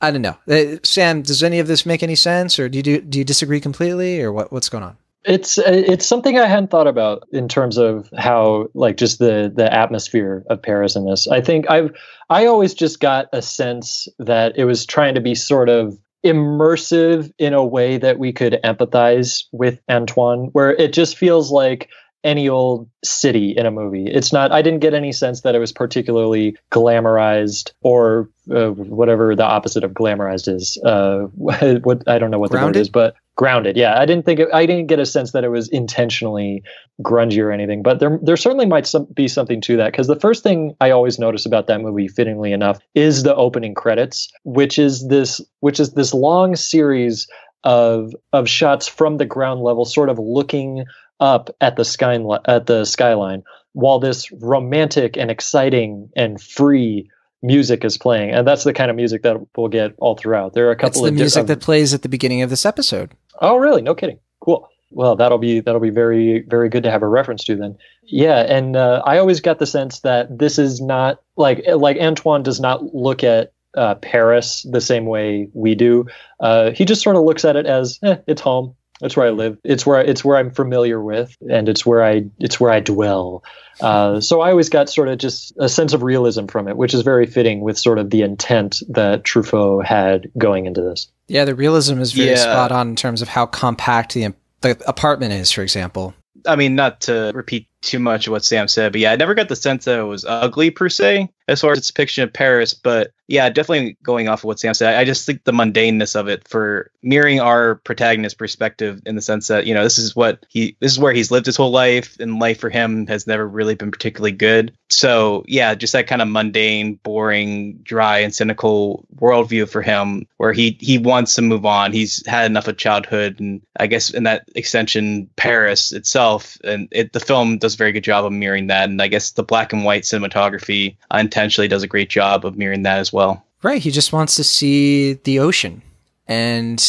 I don't know. Sam, does any of this make any sense, or do you disagree completely, or what's going on? It's something I hadn't thought about in terms of how, like, just the atmosphere of Paris in this. I think I always just got a sense that it was trying to be sort of immersive in a way that we could empathize with Antoine, where it just feels like any old city in a movie. I didn't get any sense that it was particularly glamorized or whatever the opposite of glamorized is. I don't know what the word is, but grounded. Yeah. I didn't get a sense that it was intentionally grungy or anything, but there certainly might be something to that. Cause the first thing I always notice about that movie, fittingly enough, is the opening credits, which is this long series of shots from the ground level, sort of looking up at the skyline, while this romantic and exciting and free music is playing. And that's the kind of music that we'll get all throughout. There are a couple of the music that plays at the beginning of this episode. Oh, really? No kidding. Cool. Well, that'll be very, very good to have a reference to then. Yeah, and I always got the sense that this is not like Antoine does not look at Paris the same way we do. He just sort of looks at it as it's home. It's where I live. It's where I'm familiar with, and it's where I dwell. So I always got sort of just a sense of realism from it, which is very fitting with sort of the intent that Truffaut had going into this. Yeah, the realism is very spot on in terms of how compact the apartment is, for example. Not to repeat too much of what Sam said, but yeah, I never got the sense that it was ugly per se, as far as its depiction of Paris. But yeah, definitely going off of what Sam said, I just think the mundaneness of it for mirroring our protagonist's perspective, in the sense that, this is where he's lived his whole life, and life for him has never really been particularly good. So yeah, just that kind of mundane, boring, dry, and cynical worldview for him, where he wants to move on. He's had enough of childhood, and I guess in that extension, Paris itself, and the film does a very good job of mirroring that. And I guess the black and white cinematography intentionally does a great job of mirroring that as well. Right. He just wants to see the ocean. And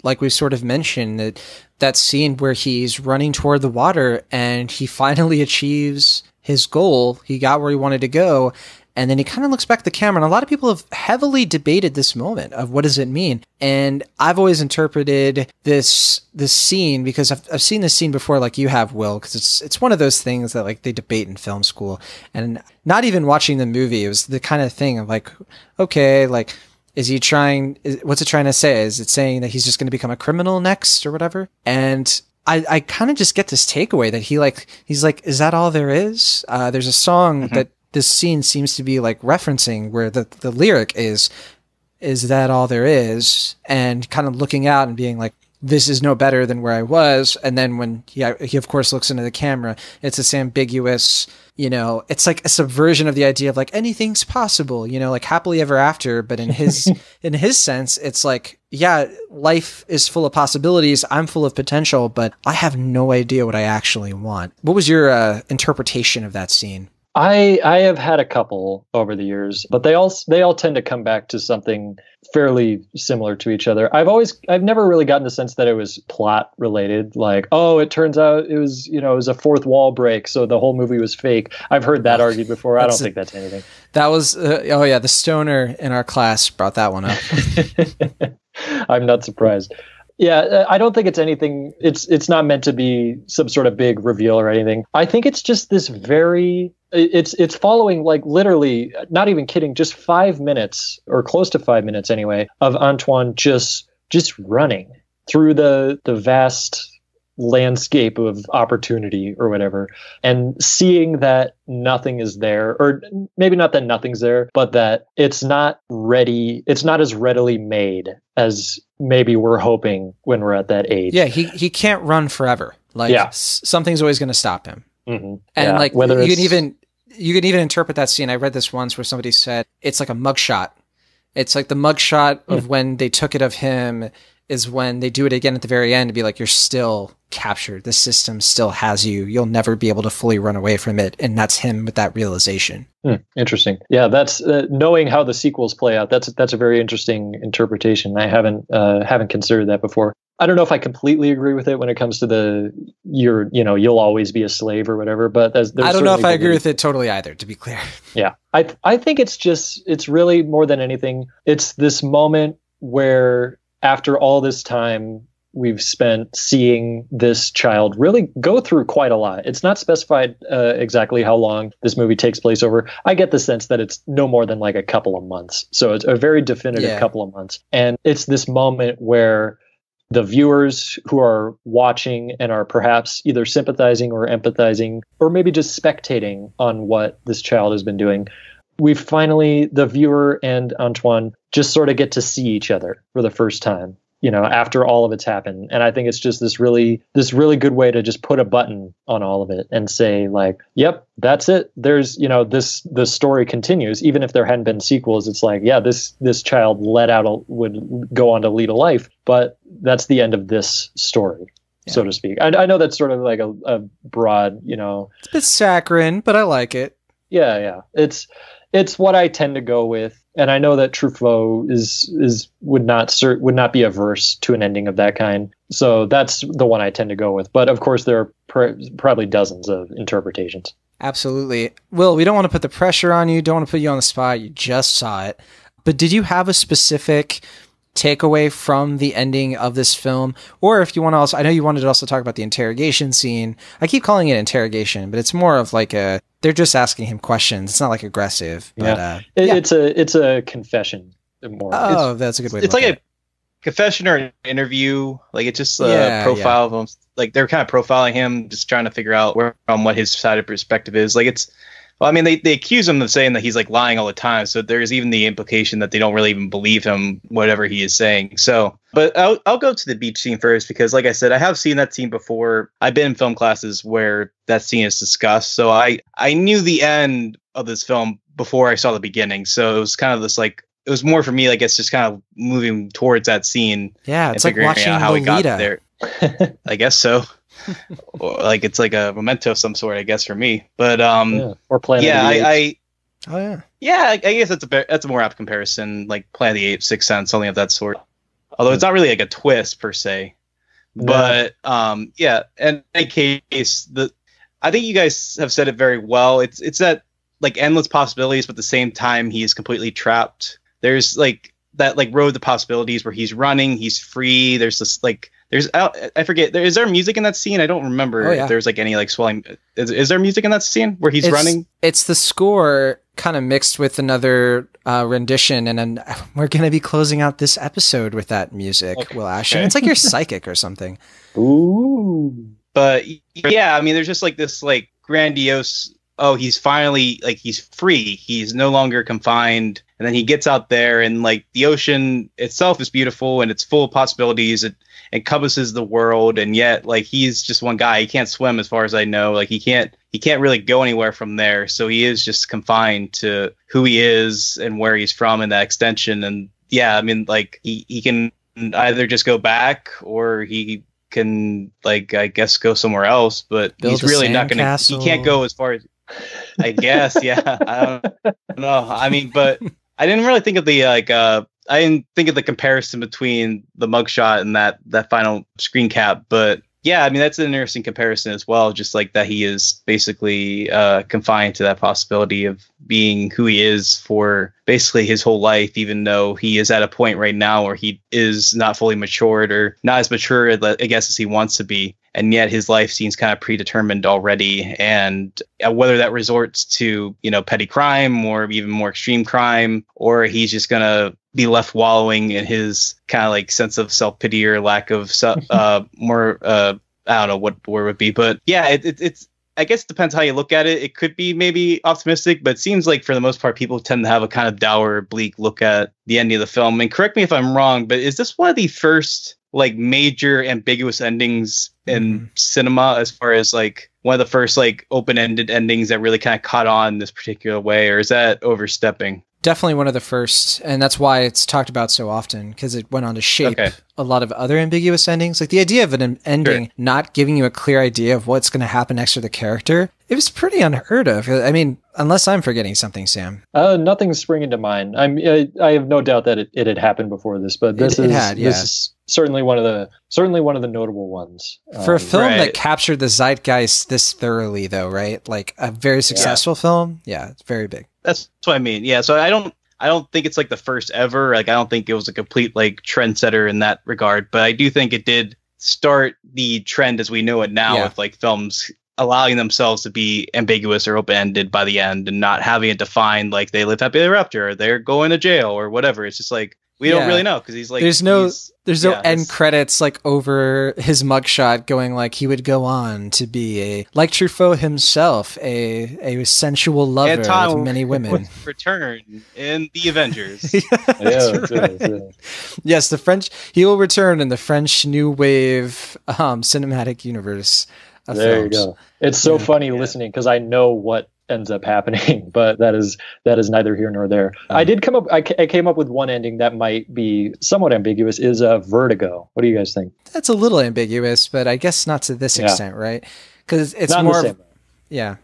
like we sort of mentioned, that scene where he's running toward the water and he finally achieves his goal. He got where he wanted to go. And then he kind of looks back at the camera, and a lot of people have heavily debated this moment of what does it mean. And I've always interpreted this scene, because I've seen this scene before, like you have, Will, because it's one of those things that like they debate in film school. And not even watching the movie, it was the kind of thing of like, okay, like, what's it trying to say? Is it saying that he's just going to become a criminal next or whatever? And I kind of just get this takeaway that he's like, is that all there is? There's a song that this scene seems to be like referencing, where the lyric is that all there is? And kind of looking out and being like, this is no better than where I was. And then when he of course looks into the camera, it's this ambiguous, it's like a subversion of the idea of like anything's possible, like happily ever after. But in his sense, it's like, yeah, life is full of possibilities. I'm full of potential, but I have no idea what I actually want. What was your interpretation of that scene? I have had a couple over the years, but they all tend to come back to something fairly similar to each other. I've never really gotten the sense that it was plot related, like, oh, it turns out it was a fourth wall break, so the whole movie was fake. I've heard that argued before. I don't think that's anything. That was the stoner in our class brought that one up. I'm not surprised. Yeah, I don't think it's anything. It's not meant to be some sort of big reveal or anything. I think it's just this very. It's following, like, literally, not even kidding, just 5 minutes or close to 5 minutes anyway of Antoine just running through the vast landscape of opportunity or whatever, and seeing that nothing is there, or maybe not that nothing's there, but that it's not as readily made as maybe we're hoping when we're at that age. Yeah, he can't run forever. Like, Yeah. Something's always going to stop him. Mm-hmm. And like, whether you can even interpret that scene. I read this once where somebody said it's like a mugshot. It's like the mugshot of when they took it of him is when they do it again at the very end to be like, you're still captured. The system still has you. You'll never be able to fully run away from it. And that's him with that realization. Interesting. Yeah, that's knowing how the sequels play out. That's a very interesting interpretation. I haven't considered that before. I don't know if I completely agree with it when it comes to you'll always be a slave or whatever. But I don't know if I agree with it totally either, to be clear. Yeah, I think it's really more than anything. It's this moment where, after all this time we've spent seeing this child really go through quite a lot. It's not specified exactly how long this movie takes place over. I get the sense that it's no more than like a couple of months. So it's a very definitive couple of months. And it's this moment where the viewers who are watching and are perhaps either sympathizing or empathizing, or maybe just spectating on what this child has been doing, we finally, the viewer and Antoine, just sort of get to see each other for the first time, after all of it's happened. And I think it's just this really good way to just put a button on all of it and say, like, yep, that's it. There's, the story continues. Even if there hadn't been sequels, it's like, yeah, this child would go on to lead a life, but that's the end of this story. Yeah. So to speak. I know that's sort of like a broad, It's a bit saccharine, but I like it. Yeah. It's what I tend to go with, and I know that Truffaut would not be averse to an ending of that kind. So that's the one I tend to go with. But of course, there are probably dozens of interpretations. Absolutely. Will, we don't want to put the pressure on you. Don't want to put you on the spot. You just saw it. But did you have a specific takeaway from the ending of this film? Or if you want to also, I know you wanted to also talk about the interrogation scene. I keep calling it interrogation, but it's more of like they're just asking him questions. It's not like aggressive. But, It's a confession. That's a good way to It's like a confession or an interview. Like, it's just a profile of him. Like, they're kind of profiling him, just trying to figure out what his side of perspective is. Like, they accuse him of saying that he's like lying all the time. So there's even the implication that they don't really even believe him, whatever he is saying. So, but I'll go to the beach scene first, because like I said, I have seen that scene before. I've been in film classes where that scene is discussed. So I knew the end of this film before I saw the beginning. So it was kind of this, like, it was more for me, I guess, just kind of moving towards that scene. Yeah. It's like watching out how he got Lolita. there. I guess so. Or like, it's like a memento of some sort, I guess, for me. But or Planet of the Apes. I guess that's a more apt comparison, like Planet of the Apes, Sixth Sense, something of that sort. Although it's not really like a twist per se. No. But in any case, I think you guys have said it very well. It's that, like, endless possibilities, but at the same time he's completely trapped. There's like that, like, road to possibilities where he's running, he's free. There's this, like, I forget. Is there music in that scene? I don't remember if there's like any like swelling. Is there music in that scene where he's running? It's the score kind of mixed with another rendition, and then we're gonna be closing out this episode with that music. Okay. Will Ashton, it's like you're psychic or something. Ooh. But yeah, I mean, there's just like this like grandiose. Oh, he's finally, like, he's free. He's no longer confined. And then he gets out there, and like the ocean itself is beautiful and it's full of possibilities. It encompasses the world, and yet, like, he's just one guy. He can't swim, as far as I know. Like, he can't really go anywhere from there. So he is just confined to who he is and where he's from in that extension. And yeah, I mean, like, he can either just go back, or he can, like, I guess, go somewhere else. But he's really not going to. He can't go as far as. I guess, yeah. I don't know. I mean, but I didn't really think of the I didn't think of the comparison between the mugshot and that final screen cap. But Yeah, I mean, that's an interesting comparison as well. Just like that he is basically confined to that possibility of being who he is for basically his whole life, even though he is at a point right now where he is not fully matured or not as mature, I guess, as he wants to be. And yet his life seems kind of predetermined already. And whether that resorts to, petty crime or even more extreme crime, or he's just going to be left wallowing in his kind of like sense of self-pity or lack of more, I don't know what the word would be. But yeah, it's I guess it depends how you look at it. It could be maybe optimistic, but it seems like for the most part, people tend to have a kind of dour, bleak look at the ending of the film. And correct me if I'm wrong, but is this one of the first like major ambiguous endings in cinema, as far as like one of the first like open-ended endings that really kind of caught on this particular way, or is that overstepping? Definitely one of the first, and that's why it's talked about so often, because it went on to shape a lot of other ambiguous endings. Like the idea of an ending not giving you a clear idea of what's going to happen next to the character, it was pretty unheard of. I mean, unless I'm forgetting something, Sam. Nothing's springing to mind. I have no doubt that it had happened before this, but this is certainly one of the notable ones. For a film that captured the zeitgeist this thoroughly, though, right? Like a very successful film. Yeah, it's very big. That's what I mean. Yeah, so I don't think it's like the first ever. Like I don't think it was a complete like trendsetter in that regard, but I do think it did start the trend as we know it now with like films allowing themselves to be ambiguous or open-ended by the end and not having it defined like they live happily ever after or they're going to jail or whatever. It's just like we don't really know, because he's like there's no end credits like over his mugshot going like he would go on to be like Truffaut himself, a sensual lover of many women. Return in the Avengers. Yes, he will return in the French New Wave cinematic universe. There you go. It's so funny listening, because I know what ends up happening, but that is neither here nor there. I came up with one ending that might be somewhat ambiguous, is Vertigo. What do you guys think? That's a little ambiguous, but I guess not to this extent, right? Because it's not more the same. Yeah.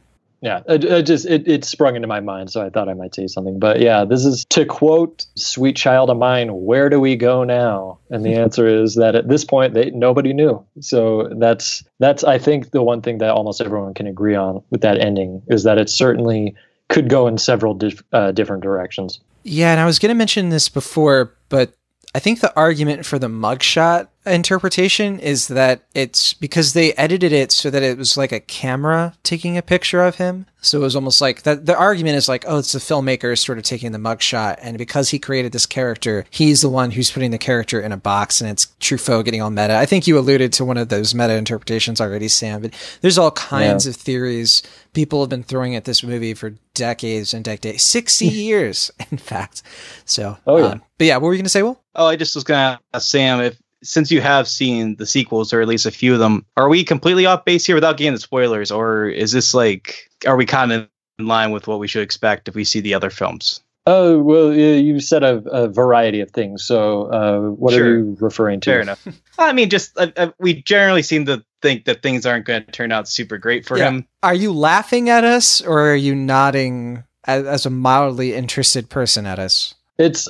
It sprung into my mind, so I thought I might say something. But yeah, this is, to quote Sweet Child of Mine, where do we go now? And the answer is that at this point, nobody knew. So that's I think the one thing that almost everyone can agree on with that ending is that it certainly could go in several different directions. Yeah, and I was going to mention this before, but I think the argument for the mugshot interpretation is that it's because they edited it so that it was like a camera taking a picture of him. So it was almost like that. The argument is like, oh, it's the filmmaker sort of taking the mugshot, and because he created this character, he's the one who's putting the character in a box, and it's Truffaut getting all meta. I think you alluded to one of those meta interpretations already, Sam, but there's all kinds of theories people have been throwing at this movie for decades and decades, 60 years, in fact. So, but yeah, what were you going to say, Will? Oh, I just was going to ask Sam, since you have seen the sequels, or at least a few of them, are we completely off base here without getting the spoilers, or is this like, are we kind of in line with what we should expect if we see the other films? Oh, well, you said a variety of things. So what are you referring to? Fair enough. I mean, just we generally seem to think that things aren't going to turn out super great for him. Are you laughing at us, or are you nodding as a mildly interested person at us? It's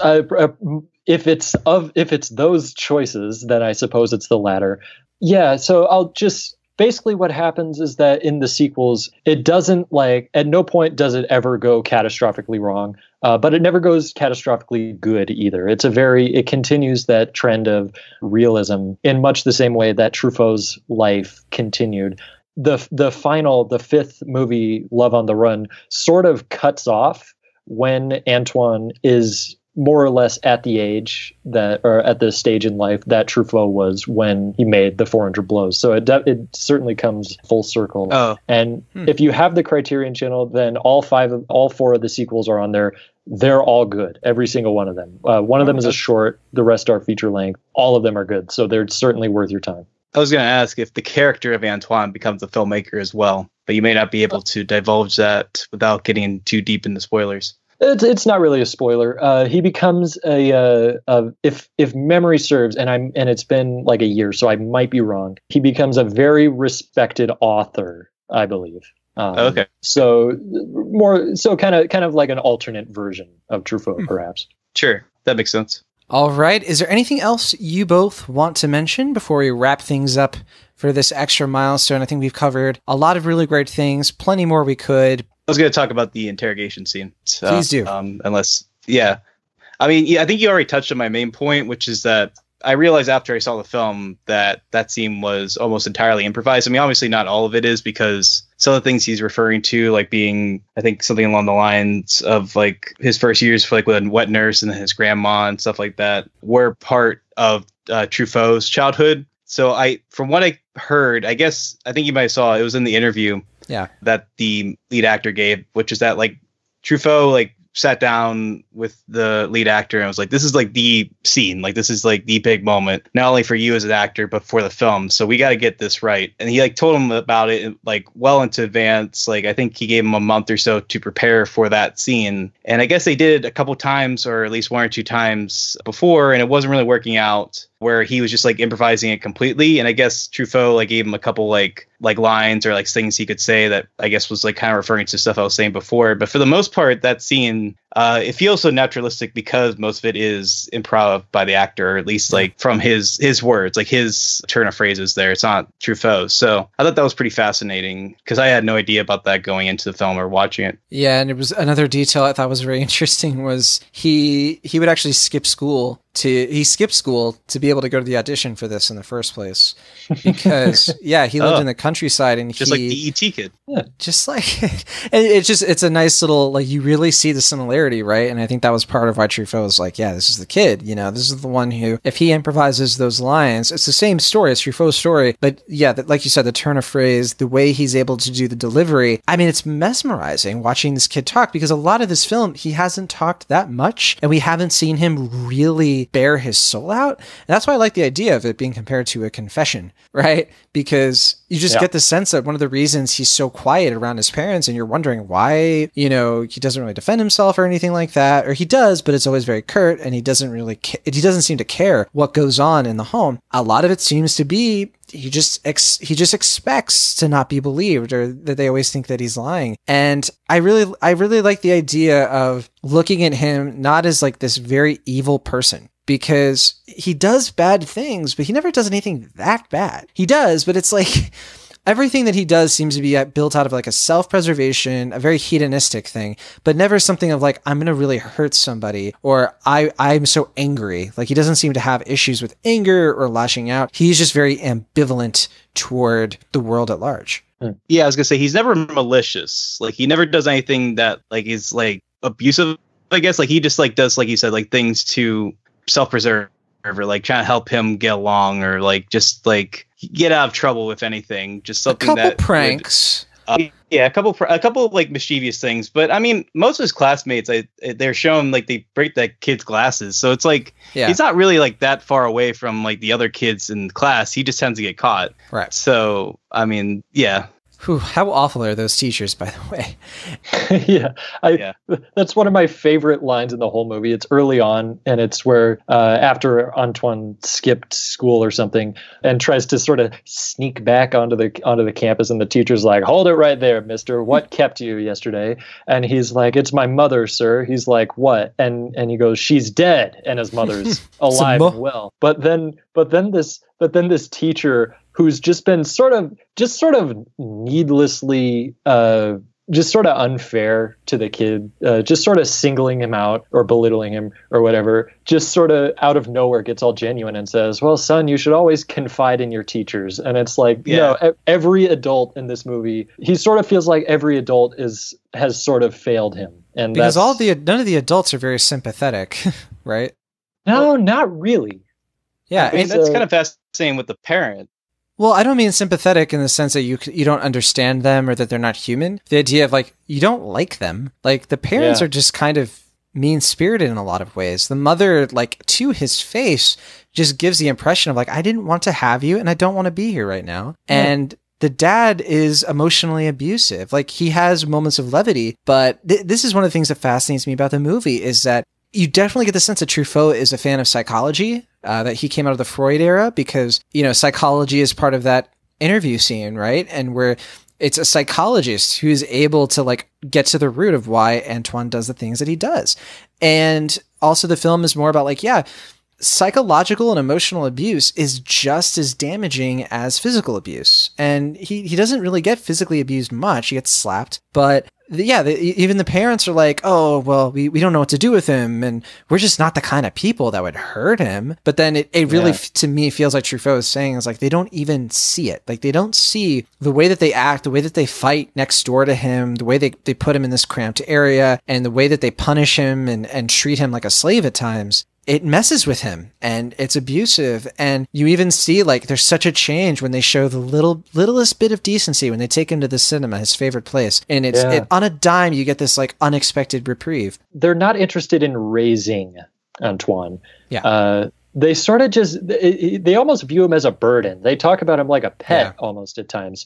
if it's those choices, then I suppose it's the latter. Yeah. So I'll just. Basically what happens is that in the sequels, it doesn't at no point does it ever go catastrophically wrong, but it never goes catastrophically good either. It continues that trend of realism in much the same way that Truffaut's life continued. The fifth movie, Love on the Run, sort of cuts off when Antoine is more or less at the age or at the stage in life that Truffaut was when he made the 400 Blows. So it certainly comes full circle. Oh. And if you have the Criterion Channel, then all four of the sequels are on there. They're all good. Every single one of them. One of them is a short. The rest are feature length. All of them are good. So they're certainly worth your time. I was going to ask if the character of Antoine becomes a filmmaker as well, but you may not be able to divulge that without getting too deep into spoilers. It's not really a spoiler. He becomes if memory serves, and it's been like a year, so I might be wrong. He becomes a very respected author, I believe. Okay. So kind of like an alternate version of Truffaut, perhaps. Sure, that makes sense. All right. Is there anything else you both want to mention before we wrap things up for this extra milestone. I think we've covered a lot of really great things, plenty more we could. I was going to talk about the interrogation scene. Please do. I mean, I think you already touched on my main point, which is that I realized after I saw the film that that scene was almost entirely improvised. I mean, obviously not all of it is, because some of the things he's referring to, like being, I think, something along the lines of like his first years for like with a wet nurse and his grandma and stuff like that, were part of Truffaut's childhood. So from what I heard, I think you might have saw, it was in the interview that the lead actor gave, which is that like Truffaut like sat down with the lead actor and was like, this is like the scene, like this is like the big moment, not only for you as an actor but for the film, so we got to get this right. And he like told him about it like well into advance. Like I think he gave him a month or so to prepare for that scene, and I guess they did it a couple times, or at least one or two times before, and it wasn't really working out, where he was just like improvising it completely. And I guess Truffaut like gave him a couple like lines or like things he could say that I guess was like kind of referring to stuff I was saying before. But for the most part, that scene, it feels so naturalistic because most of it is improv by the actor, or at least like from his words, like his turn of phrases there. It's not Truffaut. So I thought that was pretty fascinating because I had no idea about that going into the film or watching it. Yeah, and it was another detail I thought was very interesting was he would actually skip school to be able to go to the audition for this in the first place, because he lived in the countryside, and just like the ET kid. Yeah, just like, and it's a nice little, like, you really see the similarity, right? And I think that was part of why Truffaut was like, yeah, this is the kid, you know, this is the one who, if he improvises those lines, it's the same story, it's Truffaut's story, but yeah, like you said, the turn of phrase, the way he's able to do the delivery, I mean, it's mesmerizing watching this kid talk, because a lot of this film, he hasn't talked that much, and we haven't seen him really bare his soul out. And that's why I like the idea of it being compared to a confession, right? Because you just get the sense that one of the reasons he's so quiet around his parents, and you're wondering why, you know, he doesn't really defend himself or anything like that, or he does, but it's always very curt, and he doesn't really he doesn't seem to care what goes on in the home. A lot of it seems to be he just expects to not be believed, or that they always think that he's lying. And I really like the idea of looking at him not as like this very evil person, because he does bad things, but he never does anything that bad. He does, but it's like everything that he does seems to be built out of like a self-preservation, a very hedonistic thing, but never something of like, I'm going to really hurt somebody, or I'm so angry. Like, he doesn't seem to have issues with anger or lashing out. He's just very ambivalent toward the world at large. Yeah, I was going to say, he's never malicious. Like, he never does anything that like is like abusive, I guess. Like, he just like does, like you said, like things to self-preserve, or like trying to help him get along, or like just like get out of trouble, if anything. Just something, a couple pranks. A couple of like mischievous things. But I mean, most of his classmates, they're shown like they break that kid's glasses, so it's like he's not really like that far away from like the other kids in class. He just tends to get caught, right? So I mean, yeah. Whew, how awful are those teachers, by the way? That's one of my favorite lines in the whole movie. It's early on, and it's where after Antoine skipped school or something and tries to sort of sneak back onto the campus, and the teacher's like, "Hold it right there, mister. What kept you yesterday?" And he's like, "It's my mother, sir." He's like, "What?" And he goes, "She's dead," and his mother's alive and well. But then this teacher, who's just been sort of needlessly just sort of unfair to the kid, just sort of singling him out or belittling him or whatever, just sort of out of nowhere gets all genuine and says, "Well, son, you should always confide in your teachers." And it's like, every adult in this movie, he sort of feels like every adult has sort of failed him. And because none of the adults are very sympathetic, right? No, not really. Yeah, I mean, that's kind of fascinating with the parent. Well, I don't mean sympathetic in the sense that you don't understand them, or that they're not human. The idea of like, you don't like them. Like, the parents are just kind of mean-spirited in a lot of ways. The mother, like, to his face, just gives the impression of like, I didn't want to have you, and I don't want to be here right now. Yeah. And the dad is emotionally abusive. Like, he has moments of levity, but this is one of the things that fascinates me about the movie, is that you definitely get the sense that Truffaut is a fan of psychology, that he came out of the Freud era, because, you know, psychology is part of that interview scene, right? And where it's a psychologist who's able to like get to the root of why Antoine does the things that he does. And also the film is more about like, psychological and emotional abuse is just as damaging as physical abuse. And he doesn't really get physically abused much. He gets slapped, but even the parents are like, oh, well, we don't know what to do with him, and we're just not the kind of people that would hurt him. But then it really, to me, feels like Truffaut is saying is like, they don't even see it. Like, they don't see the way that they act, the way that they fight next door to him, the way they put him in this cramped area, and the way that they punish him and treat him like a slave at times. It messes with him, and it's abusive. And you even see, like, there's such a change when they show the littlest bit of decency when they take him to the cinema, his favorite place. And on a dime, you get this like unexpected reprieve. They're not interested in raising Antoine. Yeah. They sort of they almost view him as a burden. They talk about him like a pet almost at times,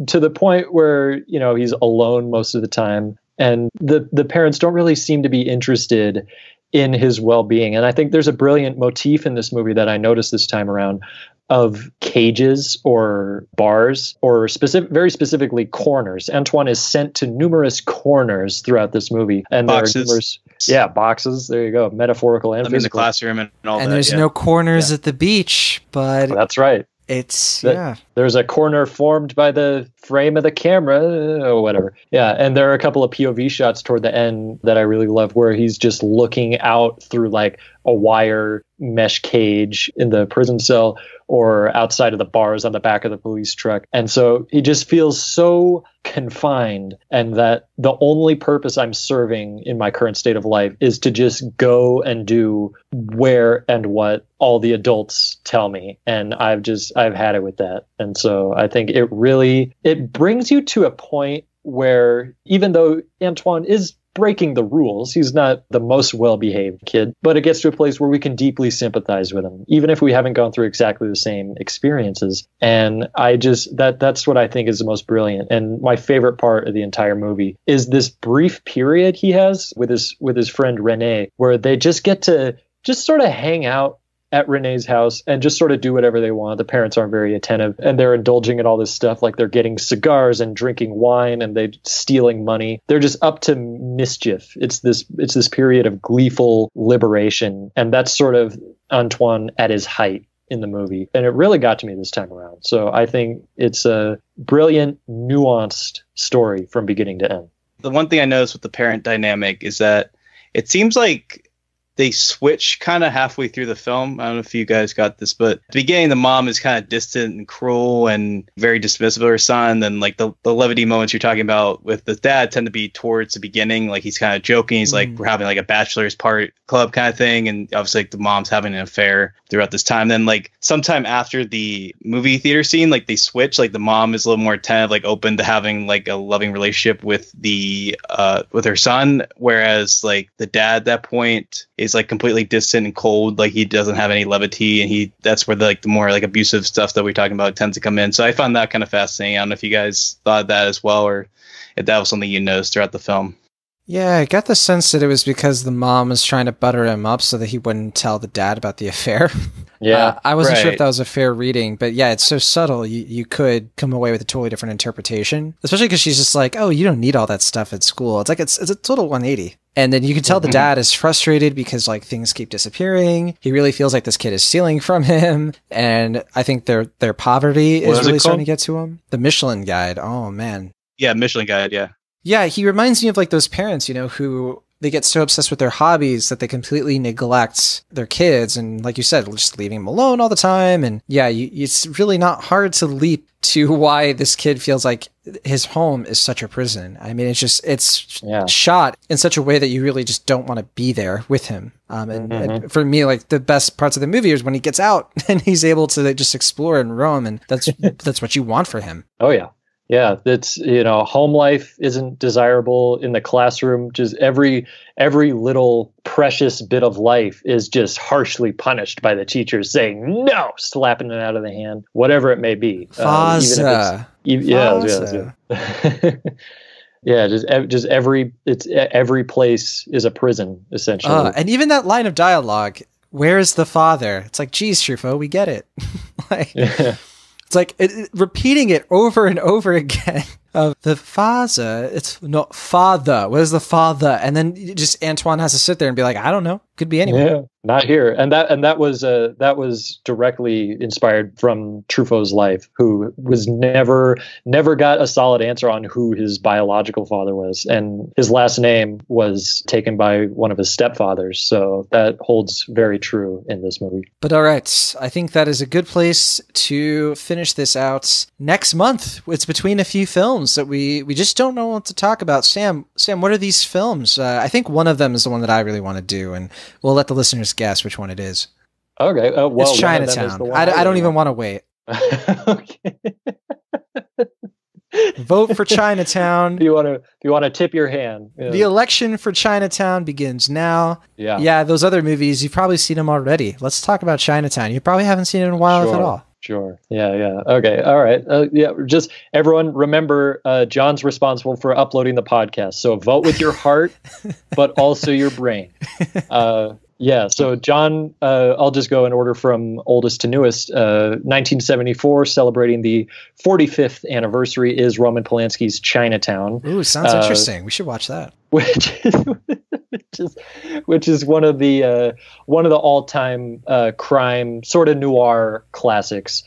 to the point where, he's alone most of the time. And the parents don't really seem to be interested in his well-being. And I think there's a brilliant motif in this movie that I noticed this time around of cages or bars, or very specifically corners. Antoine is sent to numerous corners throughout this movie. And boxes. There are numerous, boxes. There you go. Metaphorical and physical. In the classroom and all that. And there's no corners at the beach, but that's right. There's a corner formed by the frame of the camera or whatever. Yeah. And there are a couple of POV shots toward the end that I really love, where he's just looking out through like a wire mesh cage in the prison cell, or outside of the bars on the back of the police truck. And so he just feels so confined, and that the only purpose I'm serving in my current state of life is to just go and do where and what all the adults tell me. And I've had it with that. And so I think it brings you to a point where, even though Antoine is breaking the rules, he's not the most well-behaved kid, but it gets to a place where we can deeply sympathize with him, even if we haven't gone through exactly the same experiences. And that's what I think is the most brilliant. And my favorite part of the entire movie is this brief period he has with his friend Renee, where they just get to just sort of hang out at Renee's house and just sort of do whatever they want. The parents aren't very attentive, and they're indulging in all this stuff, like they're getting cigars and drinking wine, and they're stealing money. They're just up to mischief. It's this period of gleeful liberation, and that's sort of Antoine at his height in the movie. And it really got to me this time around. So I think it's a brilliant, nuanced story from beginning to end. The one thing I noticed with the parent dynamic is that it seems like they switch kind of halfway through the film. I don't know if you guys got this, but at the beginning, the mom is kind of distant and cruel and very dismissive of her son. Then like the levity moments you're talking about with the dad tend to be towards the beginning. Like he's kind of joking. He's like, we're having like a bachelor's club kind of thing. And obviously like the mom's having an affair throughout this time. Then like sometime after the movie theater scene, like they switch, like the mom is a little more attentive, like open to having like a loving relationship with with her son. Whereas like the dad at that point is like completely distant and cold, like he doesn't have any levity, and that's where the more like abusive stuff that we're talking about tends to come in. So I found that kind of fascinating. I don't know if you guys thought of that as well, or if that was something you noticed throughout the film. Yeah, I got the sense that it was because the mom was trying to butter him up so that he wouldn't tell the dad about the affair. Yeah, I wasn't sure if that was a fair reading, but yeah, it's so subtle. You could come away with a totally different interpretation, especially because she's just like, oh, you don't need all that stuff at school. It's like it's a total 180. And then you can tell the dad is frustrated because like things keep disappearing. He really feels like this kid is stealing from him. And I think their poverty is really starting to get to him. The Michelin Guide. Oh, man. Yeah, Michelin Guide, yeah. Yeah, he reminds me of like those parents, who they get so obsessed with their hobbies that they completely neglect their kids. And like you said, just leaving them alone all the time. And yeah, it's really not hard to leap to why this kid feels like his home is such a prison. I mean, it's shot in such a way that you really just don't want to be there with him. And for me, like the best parts of the movie is when he gets out and he's able to just explore and roam. And that's what you want for him. Oh, yeah. Yeah, it's, home life isn't desirable in the classroom. Just every little precious bit of life is just harshly punised by the teachers saying no, slapping it out of the hand, whatever it may be. Faza. Yeah, just every place is a prison essentially. And even that line of dialogue, "Where is the father?" It's like, geez, Truffaut, we get it. It's like repeating it over and over again. The father. It's not father. Where's the father? And then just Antoine has to sit there and be like, I don't know. Could be anyone. Yeah, not here. And that was directly inspired from Truffaut's life, who was never got a solid answer on who his biological father was, and his last name was taken by one of his stepfathers. So that holds very true in this movie. But all right, I think that is a good place to finish this out. Next month, it's between a few films that we just don't know what to talk about. Sam, what are these films? I think one of them is the one that I really want to do, and we'll let the listeners guess which one it is. Okay. Well, it's Chinatown. I don't even want to wait. Okay. Vote for Chinatown. If you want to tip your hand. Yeah. The election for Chinatown begins now. Yeah. Those other movies, you've probably seen them already. Let's talk about Chinatown. You probably haven't seen it in a while, if at all. Sure. Yeah. Okay. All right. Just everyone remember, John's responsible for uploading the podcast. So vote with your heart, but also your brain. So John, I'll just go in order from oldest to newest. 1974, celebrating the 45th anniversary, is Roman Polanski's Chinatown. Ooh, sounds interesting. We should watch that. Which is one of the all-time crime sort of noir classics,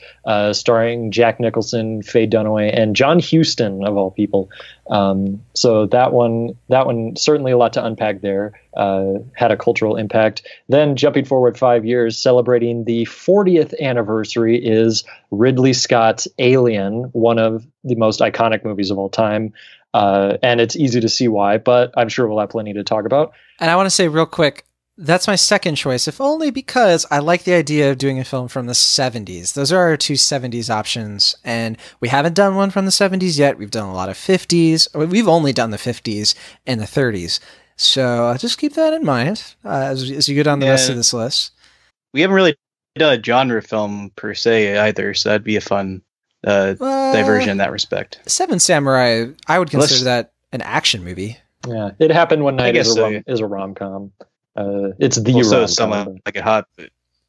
starring Jack Nicholson, Faye Dunaway, and John Huston, of all people. So that one certainly a lot to unpack there. Had a cultural impact. Then jumping forward 5 years, celebrating the 40th anniversary, is Ridley Scott's Alien, one of the most iconic movies of all time. And it's easy to see why, but I'm sure we'll have plenty to talk about. And I want to say real quick, that's my second choice, if only because I like the idea of doing a film from the 70s. Those are our two 70s options, and we haven't done one from the 70s yet. We've done a lot of 50s. We've only done the 50s and the 30s. So just keep that in mind as you go down the rest of this list. We haven't really done a genre film per se either, so that'd be a fun diversion in that respect. Seven Samurai, I would consider that an action movie. Yeah, It Happened One Night is a rom-com. It's the rom-com. Someone like a hot.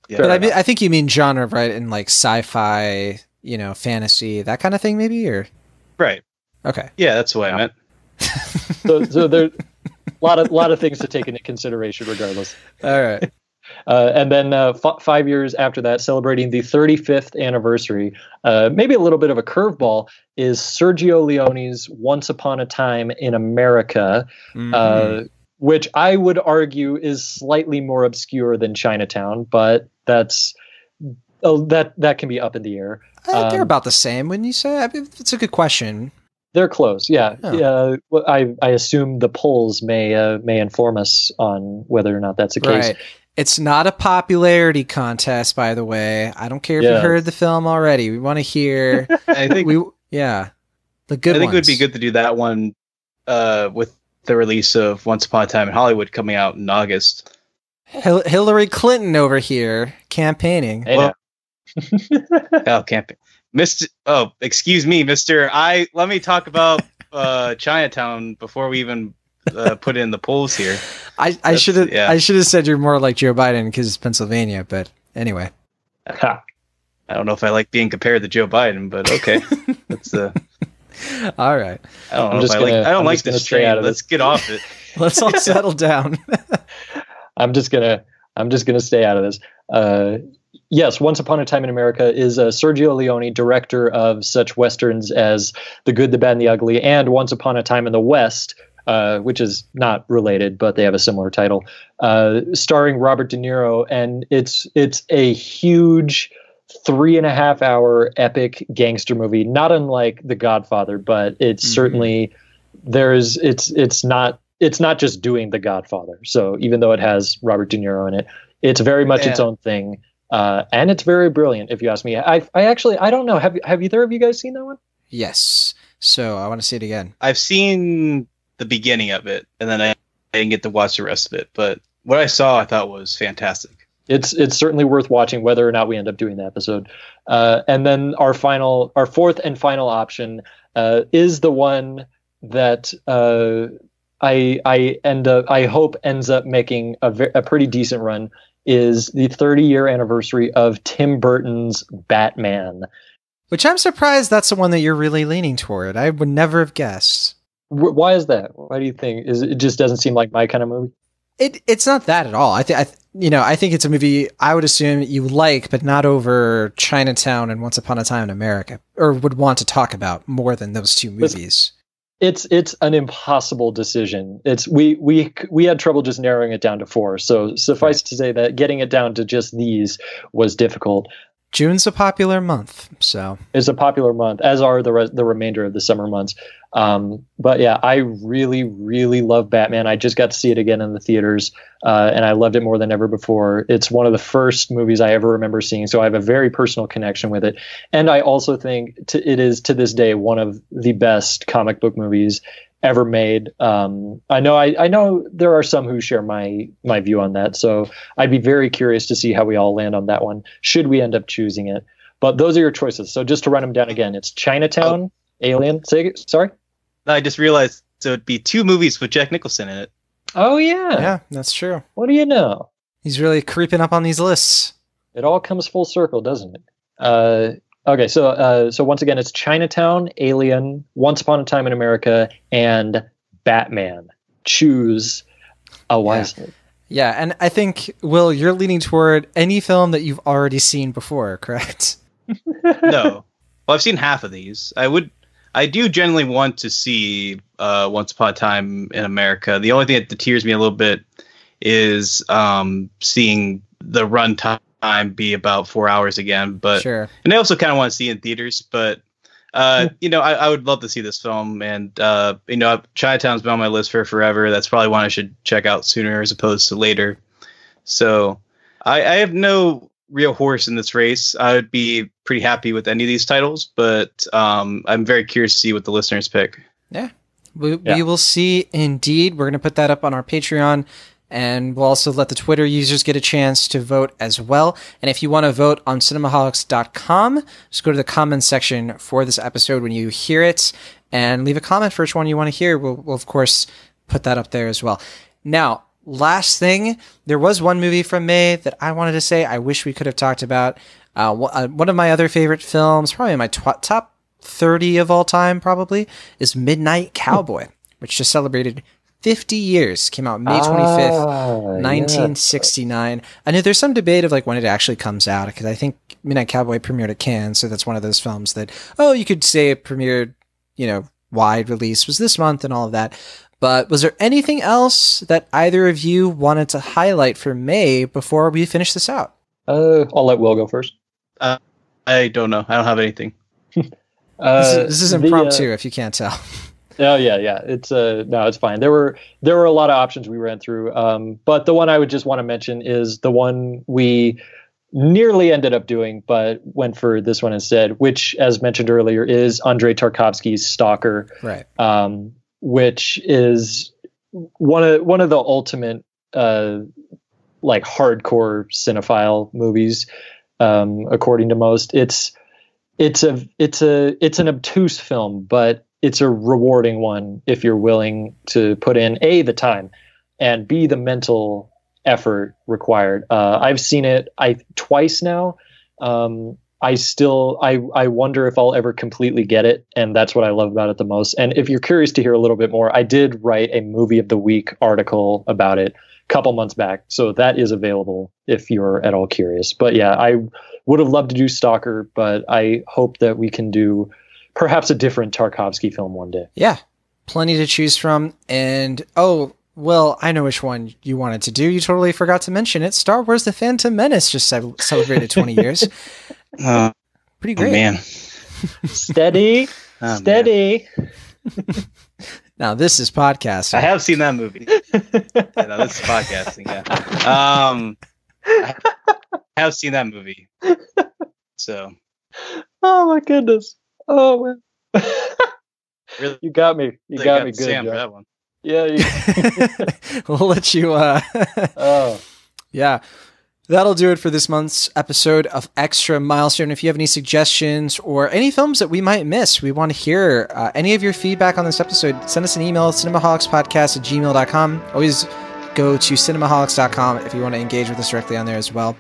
Yeah. But I think you mean genre, right? In like sci-fi, fantasy, that kind of thing, maybe, or right? Okay, yeah, that's what I meant. So there's a lot of things to take into consideration, regardless. All right. And then 5 years after that, celebrating the 35th anniversary, maybe a little bit of a curveball, is Sergio Leone's Once Upon a Time in America, which I would argue is slightly more obscure than Chinatown, but that can be up in the air. They're about the same, wouldn't you say? I mean, it's a good question. They're close, yeah. Oh. I assume the polls may inform us on whether or not that's the case. Right. It's not a popularity contest, by the way. I don't care if you've heard the film already. We want to hear. I think the good. I think ones. It would be good to do that one with the release of Once Upon a Time in Hollywood coming out in August. Hillary Clinton over here campaigning. Hey, campaign. Excuse me, Mister. Let me talk about Chinatown before we even put in the polls here. I should have said you're more like Joe Biden because it's Pennsylvania, but anyway. I don't know if I like being compared to Joe Biden, but okay. That's all right. I don't know I don't like this train. Let's get off it. Let's all settle down. I'm just gonna stay out of this. Yes, Once Upon a Time in America is Sergio Leone, director of such westerns as The Good, the Bad, and the Ugly, and Once Upon a Time in the West, which is not related, but they have a similar title, starring Robert De Niro, and it's a huge 3.5 hour epic gangster movie, not unlike The Godfather, but it's certainly it's not just doing The Godfather. So even though it has Robert De Niro in it, it's very much its own thing. And it's very brilliant, if you ask me. I don't know. Have either of you guys seen that one? Yes. So I want to see it again. I've seen the beginning of it, and then I didn't get to watch the rest of it. But what I saw, I thought was fantastic. It's certainly worth watching, whether or not we end up doing the episode. And then our fourth and final option is the one that I hope ends up making a pretty decent run. Is the 30-year anniversary of Tim Burton's Batman. Which I'm surprised that's the one that you're really leaning toward. I would never have guessed. Why is that? Why do you think? It just doesn't seem like my kind of movie? It's not that at all. I think it's a movie I would assume you like, but not over Chinatown and Once Upon a Time in America, or would want to talk about more than those two movies. It's an impossible decision. We had trouble just narrowing it down to 4. So suffice to say that getting it down to just these was difficult. June's a popular month, so it's a popular month, as are the remainder of the summer months. But yeah, I really, really love Batman. I just got to see it again in the theaters, and I loved it more than ever before. It's one of the first movies I ever remember seeing, so I have a very personal connection with it. And I also think it is to this day one of the best comic book movies ever made. I know there are some who share my view on that, so I'd be very curious to see how we all land on that one, should we end up choosing it. But those are your choices. So just to run them down again, it's Chinatown, Alien. Sorry? No, I just realized so it'd be 2 movies with Jack Nicholson in it. Oh, yeah. Yeah, that's true. What do you know? He's really creeping up on these lists. It all comes full circle, doesn't it? Okay, so once again, it's Chinatown, Alien, Once Upon a Time in America, and Batman. Choose wisely. Yeah, and I think, Will, you're leaning toward any film that you've already seen before, correct? No. Well, I've seen half of these. I do generally want to see Once Upon a Time in America. The only thing that deters me a little bit is seeing the runtime be about 4 hours again. But sure. And I also kind of want to see it in theaters. But I would love to see this film. And Chinatown's been on my list for forever. That's probably one I should check out sooner as opposed to later. So I have no real horse in this race. I would be pretty happy with any of these titles, but I'm very curious to see what the listeners pick. Yeah. We will see indeed. We're going to put that up on our Patreon, and we'll also let the Twitter users get a chance to vote as well. And if you want to vote on cinemaholics.com, just go to the comments section for this episode when you hear it and leave a comment for which one you want to hear. We'll of course put that up there as well. Now, last thing, there was one movie from May that I wanted to say I wish we could have talked about. One of my other favorite films, probably in my top 30 of all time, probably, is Midnight Cowboy, which just celebrated 50 years. Came out May 25th, 1969. Yeah. I know there's some debate of like when it actually comes out, because I think Midnight Cowboy premiered at Cannes, so that's one of those films that, you could say it premiered, wide release was this month and all of that. But was there anything else that either of you wanted to highlight for May before we finish this out? I'll let Will go first. I don't know. I don't have anything. This is impromptu, if you can't tell. Oh yeah. It's no, it's fine. There were a lot of options we ran through, but the one I would just want to mention is the one we nearly ended up doing, but went for this one instead, which, as mentioned earlier, is Andrei Tarkovsky's Stalker, right? Which is one of the ultimate like hardcore cinephile movies, according to most. It's an obtuse film, but it's a rewarding one if you're willing to put in A, the time, and B, the mental effort required. I've seen it twice now. I wonder if I'll ever completely get it, and that's what I love about it the most. And if you're curious to hear a little bit more, I did write a Movie of the Week article about it a couple months back, so that is available if you're at all curious. But yeah, I would have loved to do Stalker, but I hope that we can do perhaps a different Tarkovsky film one day. Yeah, plenty to choose from. And well, I know which one you wanted to do. You totally forgot to mention it. Star Wars: The Phantom Menace just celebrated 20 years. Pretty great. Oh, man. Steady. Now this is podcasting. I have seen that movie. This is podcasting. Yeah. I have seen that movie. So. Oh my goodness. Oh man. Really, you got me. You got me good. Sam for that one. Yeah. We'll let you. Yeah. That'll do it for this month's episode of Extra Milestone. If you have any suggestions or any films that we might miss, we want to hear any of your feedback on this episode. Send us an email, cinemaholicspodcast@gmail.com. Always go to cinemaholics.com if you want to engage with us directly on there as well.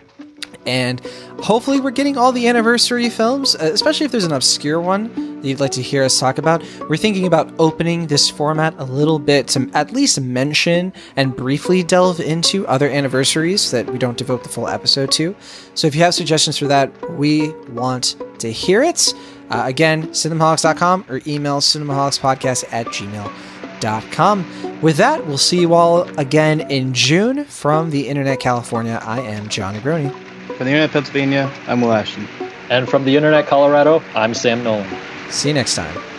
And hopefully we're getting all the anniversary films, especially if there's an obscure one that you'd like to hear us talk about. We're thinking about opening this format a little bit to at least mention and briefly delve into other anniversaries that we don't devote the full episode to. So if you have suggestions for that, we want to hear it. Again, cinemaholics.com or email cinemaholicspodcast@gmail.com. With that, we'll see you all again in June. From the Internet California, I am John Negroni. From the Internet Pennsylvania, I'm Will Ashton. And from the Internet Colorado, I'm Sam Nolan. See you next time.